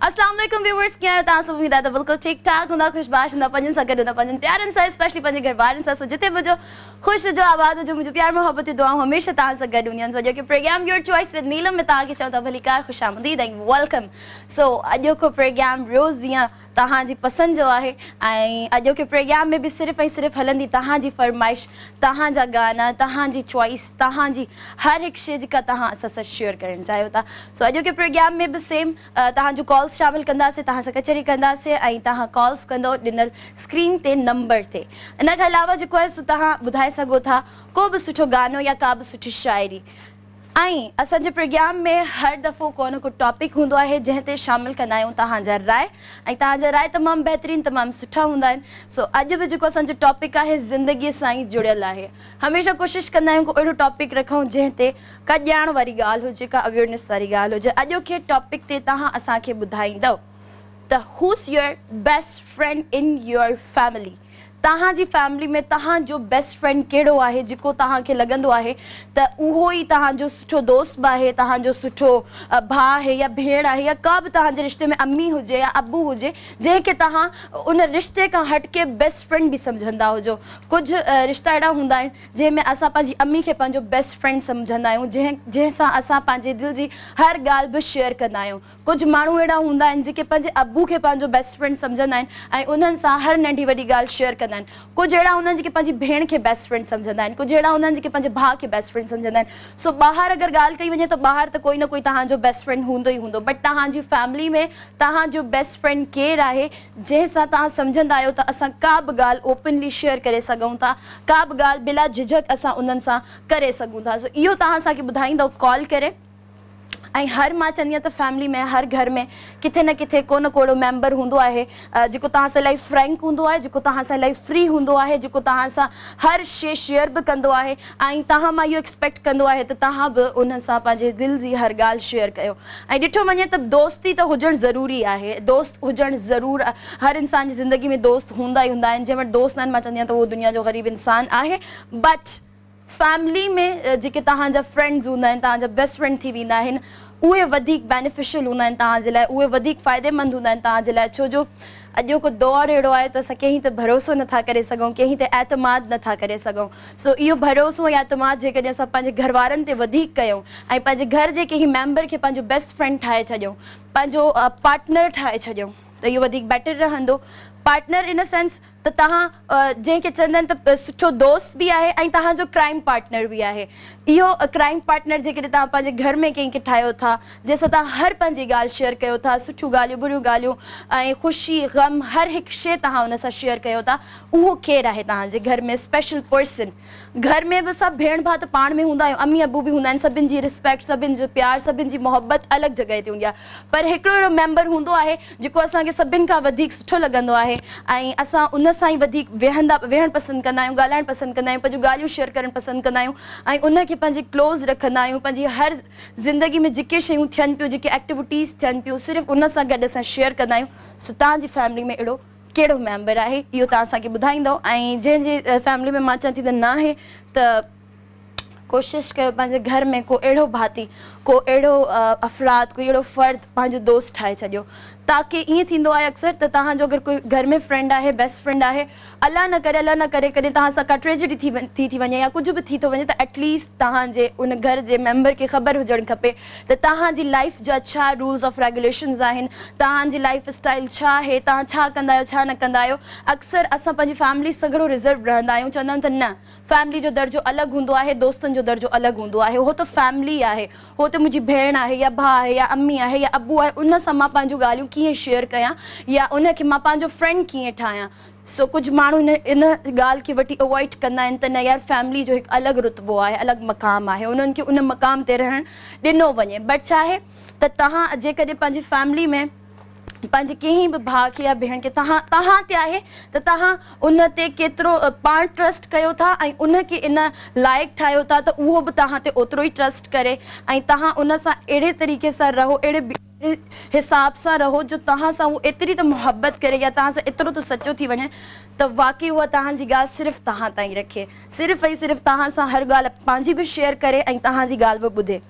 अस्सलाम वालेकुम व्यूअर्स, क्या है तव्हां सब? उम्मीद आहे त बिल्कुलु ठीकु ठाक हूंदा, ख़ुशबाश हूंदा, पंहिंजनि सां गॾु हूंदा, पंहिंजनि प्यारनि सां, स्पेशली पंहिंजे घर वारनि सां। सो जिते बि हुजो, ख़ुशि हुजो, आबाद हुजो। मुंहिंजो प्यार मोहब्बत दुआऊं हमेशह तव्हां सां गॾु हूंदियूं आहिनि। सो जेके programme your choice with Neelam में तव्हांखे चओ था भलीकार, ख़ुशामदीद ऐं वेलकम। सो अॼोको प्रोग्राम रोज़ जीअं तव्हांजी पसंदि जो आहे ऐं अॼोके प्रोग्राम में बि सिर्फ़ु ऐं सिर्फ़ु हलंदी तव्हांजी फरमाइश, तव्हांजा गाना, तव्हांजी चॉइस, तव्हांजी हर हिकु शइ जेका तव्हां असां सां शेयर करणु चाहियो था। सो अॼोके प्रोग्राम में बि सेम तव्हांजो कॉल्स शामिलु कंदासीं, तव्हां सां कचहरी कंदासीं ऐं तव्हां कॉल्स कंदो ॾिनल स्क्रीन ते नंबर ते। इन खां अलावा जेको आहे सो तव्हां ॿुधाए सघो था को बि सुठो गानो या का बि सुठी शाइरी। ऐं असांजे प्रोग्राम में हर दफ़ो को न को टॉपिक हूंदो आहे जंहिं ते शामिलु कंदा आहियूं तव्हांजा राय, ऐं तव्हांजा राय तमामु बहितरीनु, तमामु सुठा हूंदा आहिनि। सो अॼु बि जेको असांजो टॉपिक आहे ज़िंदगीअ सां ई जुड़ियल आहे। हमेशह कोशिशि कंदा आहियूं को अहिड़ो टॉपिक रखूं जंहिं ते का ॼाण वारी ॻाल्हि हुजे, का अवेयरनेस वारी ॻाल्हि हुजे। अॼोके टॉपिक ते तव्हां असांखे ॿुधाईंदव त whose your best friend in your family. तव्हांजी फैमिली में तव्हांजो बेस्ट फ्रेंड कहिड़ो आहे जेको तव्हांखे लॻंदो आहे त उहो ई तव्हांजो सुठो दोस्त बि आहे, तव्हांजो सुठो भाउ आहे या भेण आहे, या का बि तव्हांजे रिश्ते में अम्मी हुजे या अबू हुजे जंहिंखे तव्हां उन रिश्ते खां हटके बेस्ट फ्रेंड बि सम्झंदा हुजो। कुझु रिश्ता अहिड़ा हूंदा आहिनि जंहिंमें असां पंहिंजी अम्मी खे पंहिंजो बेस्ट फ्रेंड सम्झंदा आहियूं, जंहिंसां असां पंहिंजे दिलि जी हर ॻाल्हि बि शेयर कंदा आहियूं। कुझु माण्हू अहिड़ा हूंदा आहिनि जेके पंहिंजे अबू खे पंहिंजो बेस्ट फ्रेंड सम्झंदा आहिनि ऐं उन्हनि सां हर नंढी वॾी ॻाल्हि शेयर कंदा आहिनि। कुझु अहिड़ा हूंदा आहिनि जेके पंहिंजी भेण खे बेस्ट फ्रेंड सम्झंदा आहिनि, कुझु अहिड़ा हूंदा आहिनि जेके पंहिंजे भाउ खे बेस्ट फ्रेंड सम्झंदा आहिनि। सो ॿाहिरि अगरि ॻाल्हि कई वञे त ॿाहिरि त कोई न कोई तव्हांजो बेस्ट फ्रेंड हूंदो ई हूंदो, बट तव्हांजी फैमिली में तव्हांजो बेस्ट फ्रेंड केरु आहे जंहिंसां तव्हां सम्झंदा आहियो त असां का बि ॻाल्हि ओपनली शेयर करे सघूं था, का बि ॻाल्हि बिला झिझक असां उन्हनि सां करे सघूं था। सो इहो तव्हां असांखे ॿुधाईंदव कॉल करे। ऐं हर मां चवंदी आहियां त फैमिली में हर घर में किथे न किथे को न को अहिड़ो मेंबर हूंदो आहे जेको तव्हां सां इलाही फ्रैंक हूंदो आहे, जेको तव्हां सां इलाही फ्री हूंदो आहे, जेको तव्हां सां हर शइ शेयर बि कंदो आहे ऐं तव्हां मां इहो एक्सपेक्ट कंदो आहे त तव्हां बि उन्हनि सां पंहिंजे दिलि जी हर ॻाल्हि शेयर कयो। ऐं ॾिठो वञे त दोस्ती त हुजणु ज़रूरी आहे, दोस्त हुजणु ज़रूरु, हर इंसान जी ज़िंदगी में दोस्त हूंदा ई हूंदा आहिनि। जंहिं वटि दोस्त आहिनि मां चवंदी आहियां त उहो दुनिया जो ग़रीब इंसानु आहे। बट फैमिली में जेके तव्हांजा फ्रेंड्स हूंदा आहिनि, तव्हांजा बेस्ट फ्रेंड थी वेंदा आहिनि, उहे वधीक बेनिफिशियल हूंदा आहिनि तव्हांजे लाइ, उहे वधीक फ़ाइदेमंद हूंदा आहिनि तव्हांजे लाइ। छो जो अॼोको दौरु अहिड़ो आहे त असां कंहिं ते भरोसो नथा करे सघूं, कंहिं ते एतमाद नथा करे सघूं। सो इहो भरोसो या एतमाद जेकॾहिं असां पंहिंजे घर वारनि ते वधीक कयूं ऐं पंहिंजे घर जे कंहिं मेंबर खे पंहिंजो बेस्ट फ्रेंड ठाहे छॾियूं, पंहिंजो पार्टनर ठाहे छॾियूं, त इहो वधीक बेटर रहंदो। पार्टनर इन सेंस त तव्हां जंहिंखे चवंदा आहिनि त सुठो दोस्त बि आहे ऐं तव्हांजो क्राइम पार्टनर बि आहे। इहो क्राइम पार्टनर जेकॾहिं तव्हां पंहिंजे घर में कंहिंखे ठाहियो था, जंहिंसां तव्हां हर पंहिंजी ॻाल्हि शेयर कयो था, सुठियूं ॻाल्हियूं, बुरियूं ॻाल्हियूं ऐं ख़ुशी ग़म हर हिकु शइ तव्हां उन सां शेयर कयो था, उहो केरु आहे तव्हांजे घर में स्पेशल पर्सन। घर में बि सभु भेण भाउ त पाण में हूंदा आहियूं, अम्मी अबू बि हूंदा आहिनि, सभिनि जी रिस्पेक्ट, सभिनि जो प्यार, सभिनि जी मोहबत अलॻि जॻह ते हूंदी आहे। पर हिकिड़ो अहिड़ो मेंबर हूंदो आहे जेको असांखे सभिनि खां वधीक सुठो लॻंदो आहे ऐं असां उन सां ई वधीक वेहणु पसंदि कंदा आहियूं, ॻाल्हाइणु पसंदि कंदा आहियूं, पंहिंजूं ॻाल्हियूं शेयर करणु पसंदि कंदा आहियूं ऐं उनखे पंहिंजे क्लोज़ रखंदा आहियूं। पंहिंजी हर ज़िंदगी में जेके शयूं थियनि पियूं, जेके एक्टिविटीज़ थियनि पियूं, सिर्फ़ु उन सां गॾु असां शेयर कंदा आहियूं। सो तव्हांजी फैमिली में अहिड़ो कहिड़ो मेंबर आहे, इहो तव्हां असांखे ॿुधाईंदव। ऐं जंहिंजी फैमिली में मां चवां थी त न आहे त कोशिशि कयो पंहिंजे घर में को अहिड़ो भाती, को अहिड़ो अफ़राद, कोई अहिड़ो फ़र्द पंहिंजो दोस्त ठाहे छॾियो, ताकी ईअं थींदो आहे अक्सर त तव्हांजो अगरि कोई घर में फ्रेंड आहे, बेस्ट फ्रेंड आहे, अलाह न करे कॾहिं तव्हां सां का ट्रेजेडी थी वञे या कुझु बि थी थो वञे त एटलीस्ट तव्हांजे उन घर जे मेंबर खे ख़बर हुजणु खपे त तव्हांजी लाइफ जा छा रूल्स ऑफ रेगुलेशन्स आहिनि, तव्हांजी लाइफ स्टाइल छा आहे, तव्हां छा कंदा आहियो, छा न कंदा आहियो। अक्सर असां पंहिंजी फैमिली सां घणो रिज़र्व रहंदा आहियूं, चवंदा आहियूं त न, फैमिली जो दर्जो अलॻि हूंदो आहे, दोस्तनि जो दर्जो अलॻि हूंदो आहे। उहो त फैमिली आहे, उहो त मुंहिंजी भेण आहे या भाउ आहे या अम्मी आहे या अबू आहे, उन सां मां पंहिंजूं ॻाल्हियूं कीअं शेयर कयां या उनखे मां पंहिंजो फ्रेंड कीअं ठाहियां। सो कुझु माण्हू इन ॻाल्हि खे वठी अवॉइड कंदा आहिनि त न यार, फैमिली जो हिकु अलॻि रुतबो आहे, अलॻि मक़ाम आहे, उन्हनि खे उन मक़ाम ते रहणु ॾिनो वञे। बट छा आहे त तव्हां जेकॾहिं पंहिंजी फैमिली में पंहिंजे कंहिं बि भाउ खे या भेण खे तव्हां ते आहे त तव्हां उन ते केतिरो पाण ट्रस्ट कयो था ऐं उनखे इन लाइक़ु ठाहियो था त उहो बि तव्हां ते ओतिरो ई ट्रस्ट करे ऐं तव्हां उन सां अहिड़े तरीक़े सां रहो, अहिड़े हिसाब सां रहो जो तव्हां सां उहो एतिरी त मुहबत करे या तव्हां सां एतिरो त सचो थी वञे त वाक़ई उहा तव्हांजी ॻाल्हि सिर्फ़ु तव्हां ताईं रखे, सिर्फ़ु ऐं सिर्फ़ु तव्हां सां हर ॻाल्हि पंहिंजी बि शेयर करे ऐं तव्हांजी ॻाल्हि बि ॿुधे।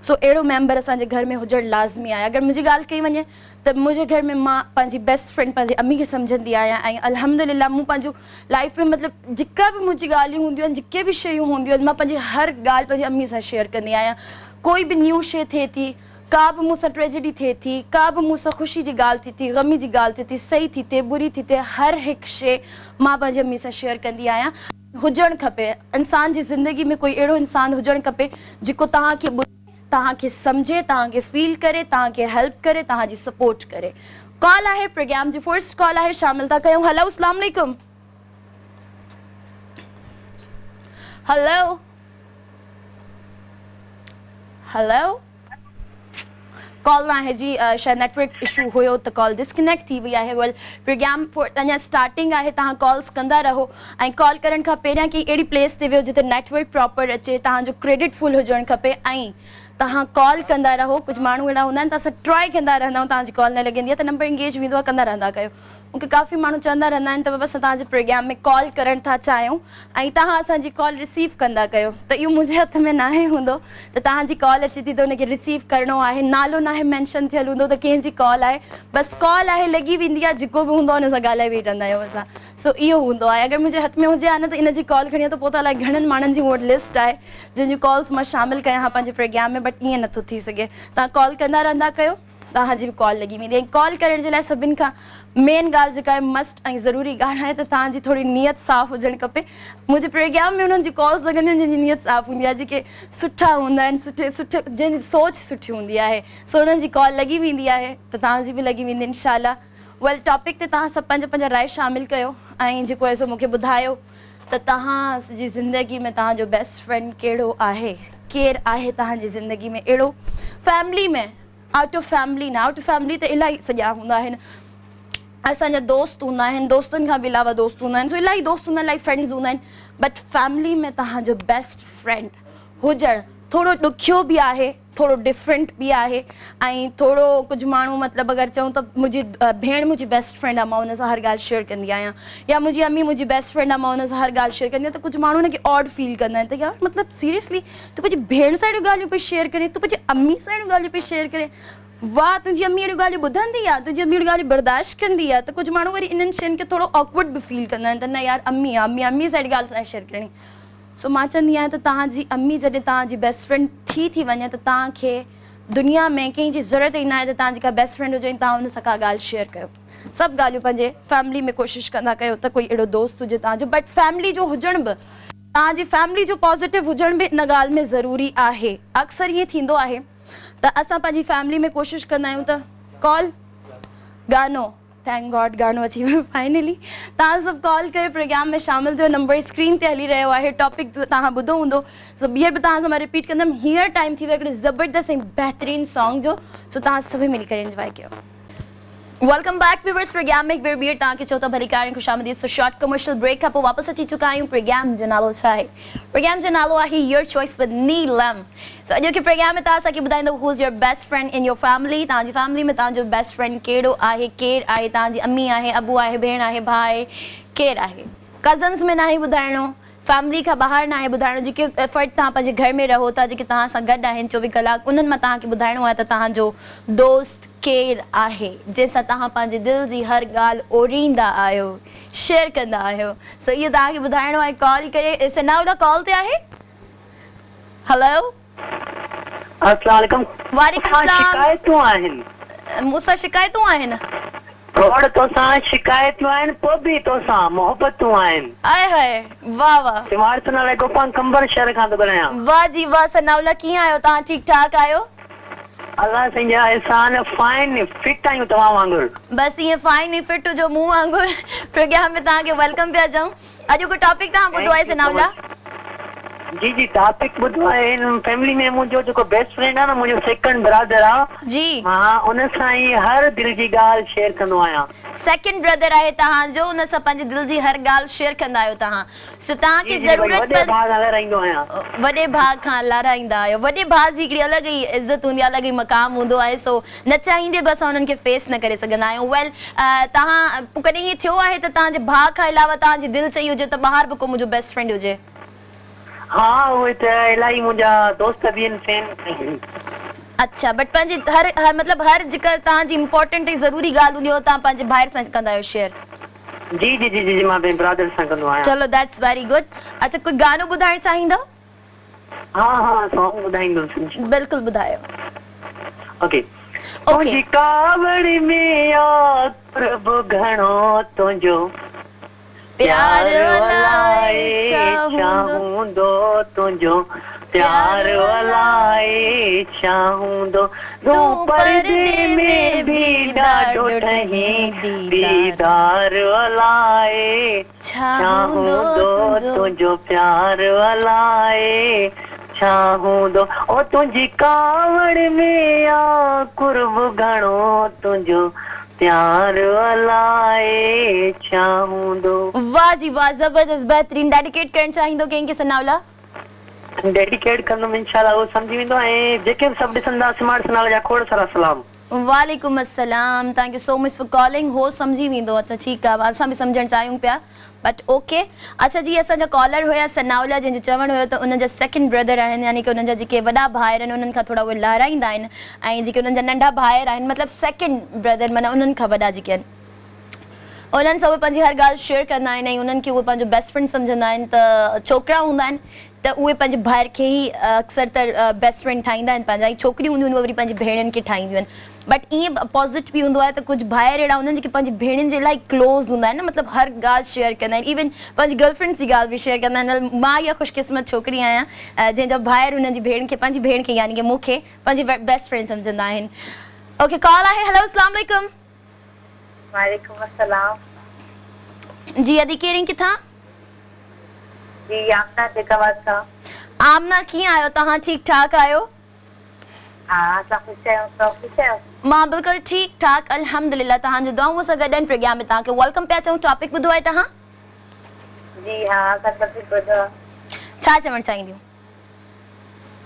सो अहिड़ो मेंबर असांजे घर में हुजणु लाज़मी आहे। अगरि मुंहिंजी ॻाल्हि कई वञे त मुंहिंजे घर में मां पंहिंजी बेस्ट फ्रेंड पंहिंजी अम्मी खे सम्झंदी आहियां ऐं अल्हम्दुलिल्लाह मूं पंहिंजो लाइफ में मतिलबु जेका बि मुंहिंजी ॻाल्हियूं हूंदियूं आहिनि, जेके बि शयूं हूंदियूं आहिनि, मां पंहिंजी हर ॻाल्हि पंहिंजी अम्मी सां शेयर कंदी आहियां। कोई बि न्यू शइ थिए थी, का बि मूंसां ट्रेजेडी थिए थी, का बि मूंसां ख़ुशी जी ॻाल्हि थी थी, ग़मी जी ॻाल्हि थी थी, सही थी थिए बुरी थी थिए, हर हिकु शइ मां पंहिंजी अम्मी सां शेयर कंदी आहियां। हुजणु खपे इंसान जी ज़िंदगी में, कोई अहिड़ो इंसानु हुजणु खपे जेको तव्हांखे ॿुधे, तव्हांखे सम्झे, तव्हांखे फील करे, तव्हांखे हेल्प करे, तव्हांजी सपोर्ट करे। कॉल आहे प्रोग्राम जी फर्स्ट कॉल आहे, शामिल था कयूं। हेलो, अस्सलाम वालेकुम। हेलो हेलो, कॉल ना है जी, शायद नेटवर्क इशू हुयो त कॉल डिस्कनेक्ट थी वई आहे। वेल, प्रोग्राम अञा स्टार्टिंग आहे, तव्हां कॉल्स कंदा रहो ऐं कॉल करण खां पहिरियां की अहिड़ी प्लेस ते वियो जिते नेटवर्क प्रॉपर अचे, तव्हांजो क्रेडिट फुल हुजणु खपे ऐं तव्हां कॉल कंदा रहो। कुझु माण्हू अहिड़ा हूंदा आहिनि त असां ट्राई कंदा रहंदा आहियूं, तव्हांजी कॉल न लॻंदी आहे त नंबर इंगेज वेंदो आहे, कंदा रहंदा कयो। मूंखे काफ़ी माण्हू चवंदा रहंदा आहिनि त बाबा असां तव्हांजे प्रोग्राम में कॉल करणु था चाहियूं ऐं तव्हां असांजी कॉल रिसीव कंदा कयो, त इहो मुंहिंजे हथ में नाहे हूंदो त तव्हांजी कॉल अचे थी त हुनखे रिसीव करिणो आहे। नालो नाहे मैंशन थियलु हूंदो त कंहिंजी कॉल आहे, बसि कॉल आहे, लॻी वेंदी आहे, जेको बि हूंदो आहे हुन सां ॻाल्हाए वेही रहंदा आहियूं असां। सो इहो हूंदो आहे। अगरि मुंहिंजे हथ में हुजे हा न त इनजी कॉल खणी त पोइ त अलाए घणनि माण्हुनि जी मूं वटि लिस्ट आहे जंहिंजी कॉल्स मां शामिलु कयां हा पंहिंजे प्रोग्राम में, बट ईअं नथो थी सघे। तव्हां कॉल कंदा रहंदा कयो, तव्हांजी बि कॉल लॻी वेंदी। ऐं कॉल करण जे लाइ सभिनि खां मेन ॻाल्हि जेका आहे, मस्ट ऐं ज़रूरी ॻाल्हि आहे त तव्हांजी थोरी नियत साफ़ु हुजणु खपे। मुंहिंजे प्रोग्राम में उन्हनि जी कॉल्स लॻंदियूं आहिनि जंहिंजी नियत साफ़ु हूंदी आहे, जेके सुठा हूंदा आहिनि, सुठे जंहिंजी सोच सुठी हूंदी आहे, सो उन्हनि जी कॉल लॻी वेंदी आहे त तव्हांजी बि लॻी वेंदी इंशाल्लाह। वेल, टॉपिक ते तव्हां सभु पंहिंजा राय शामिलु कयो ऐं जेको आहे सो मूंखे ॿुधायो त तव्हांजी ज़िंदगी में तव्हांजो बेस्ट फ्रेंड कहिड़ो आहे, केरु आहे तव्हांजी ज़िंदगी में अहिड़ो। फैमिली में, आउट ऑफ फैमिली न, आउट ऑफ फैमिली त इलाही सॼा हूंदा आहिनि, असांजा दोस्त हूंदा आहिनि, दोस्तनि खां बि अलावा दोस्त हूंदा आहिनि, सो इलाही दोस्त हूंदा आहिनि, इलाही फ्रेंड्स हूंदा आहिनि, बट फैमिली में तव्हांजो बेस्ट फ्रेंड हुजणु थोरो ॾुखियो बि आहे, थोरो डिफरेंट बि आहे ऐं थोरो कुझु माण्हू मतिलबु अगरि चऊं त मुंहिंजी भेण मुंहिंजी बेस्ट फ्रेंड आहे, मां हुन सां हर ॻाल्हि शेयर कंदी आहियां, या मुंहिंजी अम्मी मुंहिंजी बेस्ट फ्रेंड आहे, मां हुन सां हर ॻाल्हि शेयर कंदी आहियां, त कुझु माण्हू हुनखे ऑड फील कंदा आहिनि त यार मतिलबु सीरियसली तूं पंहिंजी भेण सां अहिड़ियूं ॻाल्हियूं पई शेयर करे, तूं पंहिंजी अम्मी सां अहिड़ियूं ॻाल्हियूं पई शेयर करे, वाह तुंहिंजी अम्मी अहिड़ियूं ॻाल्हियूं ॿुधंदी आहे, तुंहिंजी अम्मी अहिड़ियूं ॻाल्हियूं बर्दाश्त कंदी आहे। त कुझु माण्हू वरी इन्हनि शयुनि खे थोरो ऑकवर्ड बि फील कंदा आहिनि त न यार अम्मी आहे, अम्मी सां अहिड़ी ॻाल्हि शेयर करणी। सो मां चवंदी आहियां त तव्हांजी अम्मी जॾहिं तव्हांजी बेस्ट फ्रेंड थी वञे त तव्हांखे दुनिया में कंहिंजी ज़रूरत ई न आहे त तव्हांजी का बेस्ट फ्रेंड हुजे तव्हां हुन सां का ॻाल्हि शेयर कयो। सभु ॻाल्हियूं पंहिंजे फैमिली में कोशिशि कंदा कयो त कोई अहिड़ो दोस्त हुजे तव्हांजो, बट फैमिली जो हुजणु बि, तव्हांजी फैमिली जो पॉज़िटिव हुजणु बि इन ॻाल्हि में ज़रूरी आहे। अक्सर ईअं थींदो आहे त असां पंहिंजी फैमिली में कोशिशि कंदा आहियूं त कॉल, गानो, थैंक गॉड गानो अची वियो फाइनली। तव्हां सभु कॉल कयो, प्रोग्राम में शामिलु थियो, नंबर स्क्रीन ते हली रहियो आहे, टॉपिक तव्हां ॿुधो हूंदो, सो ॿीहर बि तव्हां सां मां रिपीट कंदमि। हींअर टाइम थी वियो हिकिड़े ज़बरदस्त ऐं बहितरीनु सॉन्ग जो, सो तव्हां सभई मिली करे इंजॉय कयो। वेलकम बैक व्यूअर्स, प्रोग्राम में एक बार ॿीहर तव्हांखे चओ त भली कार ख़ुशि आमदीद। सो शॉर्ट कमर्शियल ब्रेक खां पोइ वापसि अची चुका आहियूं। प्रोग्राम जो नालो छा आहे? प्रोग्राम जो नालो आहे योर चॉइस विद नीलम। सो अॼोके प्रोग्राम में तव्हां असांखे ॿुधाईंदो who is your best friend in your family. तव्हांजी फैमिली में तव्हांजो बेस्ट फ्रेंड कहिड़ो आहे, केरु आहे, तव्हांजी अम्मी आहे, अबू आहे, भेण आहे, भाउ आहे, केरु आहे। कज़न्स में नाहे ॿुधाइणो, फैमिली खां ॿाहिरि नाहे ॿुधाइणो, जेके एफर्ट तव्हां पंहिंजे घर में रहो था, जेके तव्हां सां गॾु आहिनि 24 कलाक, उन्हनि मां तव्हांखे ॿुधाइणो आहे त तव्हांजो दोस्त केरु आहे जंहिंसां तव्हां पंहिंजे दिलि जी हर ॻाल्हि ओरींदा आहियो, शेयर कंदा आहियो। सो इहो तव्हांखे ॿुधाइणो आहे कॉल करे। सनाउल्लाह कॉल ते आहे। हेलो, अस्सलाम वालेकुम। वालेकुम सलाम। शिकायतूं आहिनि मूंसां शिकायतूं आहिनि? खोड़ तोसां शिकायतूं आहिनि, पोइ बि तोसां मोहबतूं आहिनि। आए हाय, वाह वाह। इमारत नाले गोपाल कंबर शहर खां थो ॻाल्हायां। वाह जी वाह। सनाउल्लाह कीअं आहियो तव्हां? ठीकु ठाक आहियो? अल्लाह संजा एहसान, फाइन फिट आहियूं तव्हां वांगुरु। बसि ईअं फाइन ई फिट हुजो मूं वांगुरु। प्रोग्राम में तव्हांखे वेलकम पिया चऊं। अॼु को टॉपिक तव्हां ॿुधो आहे सनाउल्लाह? जी जी, टॉपिक ॿुधो आहे। फैमिली में मुंहिंजो जेको बेस्ट फ्रेंड आहे न, मुंहिंजो सेकंड ब्रदर आहे जी, मां उन सां ई हर दिलि जी ॻाल्हि शेयर कंदो आहियां। सेकंड ब्रदर आहे तव्हांजो, उन सां पंहिंजे दिलि जी हर ॻाल्हि शेयर कंदा आहियो तव्हां। सो तव्हांखे ज़रूरत वॾे भाउ खां लाराईंदो आहियां। वॾे भाउ खां लाराईंदा आहियो। वॾे भाउ जी हिकिड़ी अलॻि ई इज़त हूंदी आहे, अलॻि ई मक़ाम हूंदो आहे, सो न चाहींदे बि असां उन्हनि खे फेस न करे सघंदा आहियूं। वेल, तव्हां कॾहिं हीअं थियो आहे त तव्हांजे भाउ खां अलावा तव्हांजी दिलि चई हुजे त ॿाहिरि बि को मुंहिंजो बेस्ट फ्रेंड हुजे? हाँ, उहे त इलाही मुंहिंजा दोस्त बि आहिनि, अच्छा बट पंहिंजी हर मतलब हर जेका तव्हांजी इंपॉर्टेंट ऐं ज़रूरी ॻाल्हि हूंदी हो तव्हां पंहिंजे भाइर सां कंदा आहियो शेयर? जी जी जी जी मां पंहिंजे ब्रदर सां कंदो आहियां। चलो दैट्स वेरी गुड। अच्छा कोई गानो ॿुधाइण चाहींदव? हाँ सॉन्ग ॿुधाईंदुसि। बिल्कुल ॿुधायो। ओके तुझी कावड़ में आ प्रभु घणो तुझो प्यार वलाए चाहूंदो तुझो प्यार वलाए चाहूंदो तू पर्दे में भी ॾाढो ठही दीदार वलाए चाहूंदो तुझो प्यार वलाए चाहूंदो ओ तुझी कावड़ में आ कुर्ब घणो तुझो प्यार वलाए चाहूंदो। वाह जी वाह, जबरदस्त, बेहतरीन। डेडिकेट करण चाहींदो कंहिंखे सनावला? डेडिकेट कंदुमि इंशाल्लाह, वो समझी वेंदो ऐं जेके बि सभु ॾिसंदा स्मार्ट सनावला जा खोड़ सारा सलाम। वालेकुम अस्सलाम, thank you so much for calling. हो समझी वेंदो। अच्छा ठीकु आहे, असां बि सम्झणु चाहियूं पिया बट ओके। अच्छा जी असांजा कॉलर हुया सनावला जंहिंजो चवणु हुयो त उन्हनि जा सेकेंड ब्रदर आहिनि, यानी कि उन्हनि जा जेके वॾा भाइर आहिनि उन्हनि खां थोरा उहे लहराईंदा आहिनि ऐं जेके उन्हनि जा नंढा भाइर आहिनि मतिलबु सेकेंड ब्रदर माना उन्हनि खां वॾा जेके आहिनि उन्हनि सां उहे पंहिंजी हर ॻाल्हि शेयर कंदा आहिनि ऐं उन्हनि खे उहे पंहिंजो बेस्ट फ्रेंड सम्झंदा आहिनि। त छोकिरा हूंदा आहिनि त उहे पंहिंजे भाइर खे ई अक्सर त बेस्ट फ्रेंड ठाहींदा आहिनि पंहिंजा, ऐं छोकिरियूं हूंदियूं आहिनि उहे वरी पंहिंजी भेणनि खे ठाहींदियूं आहिनि। बट ईअं अपोज़िट बि हूंदो आहे त कुझु भाइर अहिड़ा हूंदा आहिनि जेके पंहिंजी भेणुनि जे इलाही क्लोज़ हूंदा आहिनि न, मतिलबु हर ॻाल्हि शेयर कंदा आहिनि, इवन पंहिंजी गर्लफ्रेंड्स जी ॻाल्हि बि शेयर कंदा आहिनि। मां इहा ख़ुशकिस्मत छोकिरी आहियां जंहिंजा भाइर हुननि जी भेण खे पंहिंजी भेण खे यानी कि मूंखे पंहिंजी बेस्ट फ्रेंड सम्झंदा आहिनि। ओके कॉल आहे। हेलो अस्सलाम वालेकुम। वालेकुम अस्सलाम। जी अदी कहिड़ी किथां? जी आमना जेकाबाद खां। आमना कीअं आहियो तव्हां? ठीकु ठाक आहियो? हाँ असां ख़ुशि आहियूं, तव्हां ख़ुशि आहियो? मां बिल्कुलु ठीकु ठाक अल्हम्दुलिल्लाह, तव्हांजो दुआऊं सां गॾु आहिनि। प्रोग्राम में तव्हांखे वेलकम पिया चऊं। टॉपिक ॿुधो आहे तव्हां? जी हाँ असां टॉपिक ॿुधो आहे। छा चवणु चाहींदियूं?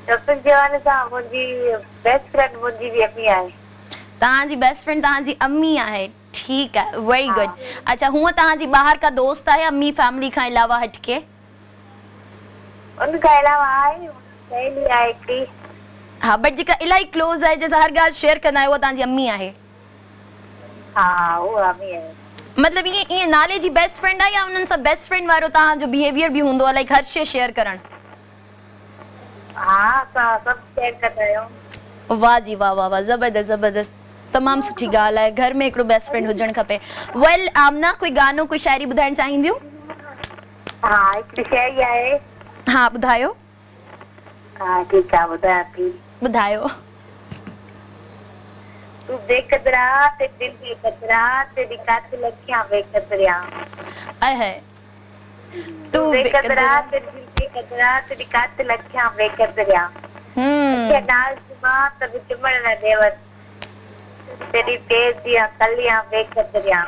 टॉपिक जे हवाले सां मुंहिंजी बेस्ट फ्रेंड मुंहिंजी बि अम्मी आहे। तव्हांजी बेस्ट फ्रेंड तव्हांजी अम्मी आहे? ठीकु आहे, वेरी गुड। अच्छा हूअं तव्हांजी ॿाहिरि का दोस्त आहे अम्मी फैमिली खां अलावा हटके? उनखां अलावा आहे सहेली आहे हिकिड़ी। हा बट जेका इलाही क्लोज आहे जंहिंसां हर ॻाल्हि शेयर कंदा आहियो उहा तव्हांजी अम्मी आहे? हा उहा अम्मी आहे। मतिलबु ईअं नाले जी बेस्ट फ्रेंड आहे या उन्हनि सां बेस्ट फ्रेंड वारो तव्हांजो बिहेवियर बि हूंदो आहे लाइक हर शइ शेयर करणु? हा असां सभु शेयर कंदा आहियूं। वाह जी वाह वाह वाह, ज़बरदस्त ज़बरदस्त, तमामु सुठी ॻाल्हि आहे। घर में हिकिड़ो बेस्ट फ्रेंड हुजणु खपे। वेल आमना कोई गानो कोई शायरी ॿुधाइणु चाहींदियूं? हा हिकिड़ी शायरी आहे। हा ॿुधायो। हा ठीकु आहे ॿुधायां थी। ॿुधायो। तू बेकदरा ते दिल की कतरा तेरी कातिल अखियां बेकदरिया। आहे तू बेकदरा ते दिल की कतरा तेरी कातिल अखियां बेकदरिया। के नाल सुमा तब चिमड़ न देवर तेरी तेज दिया कलियां बेकदरिया।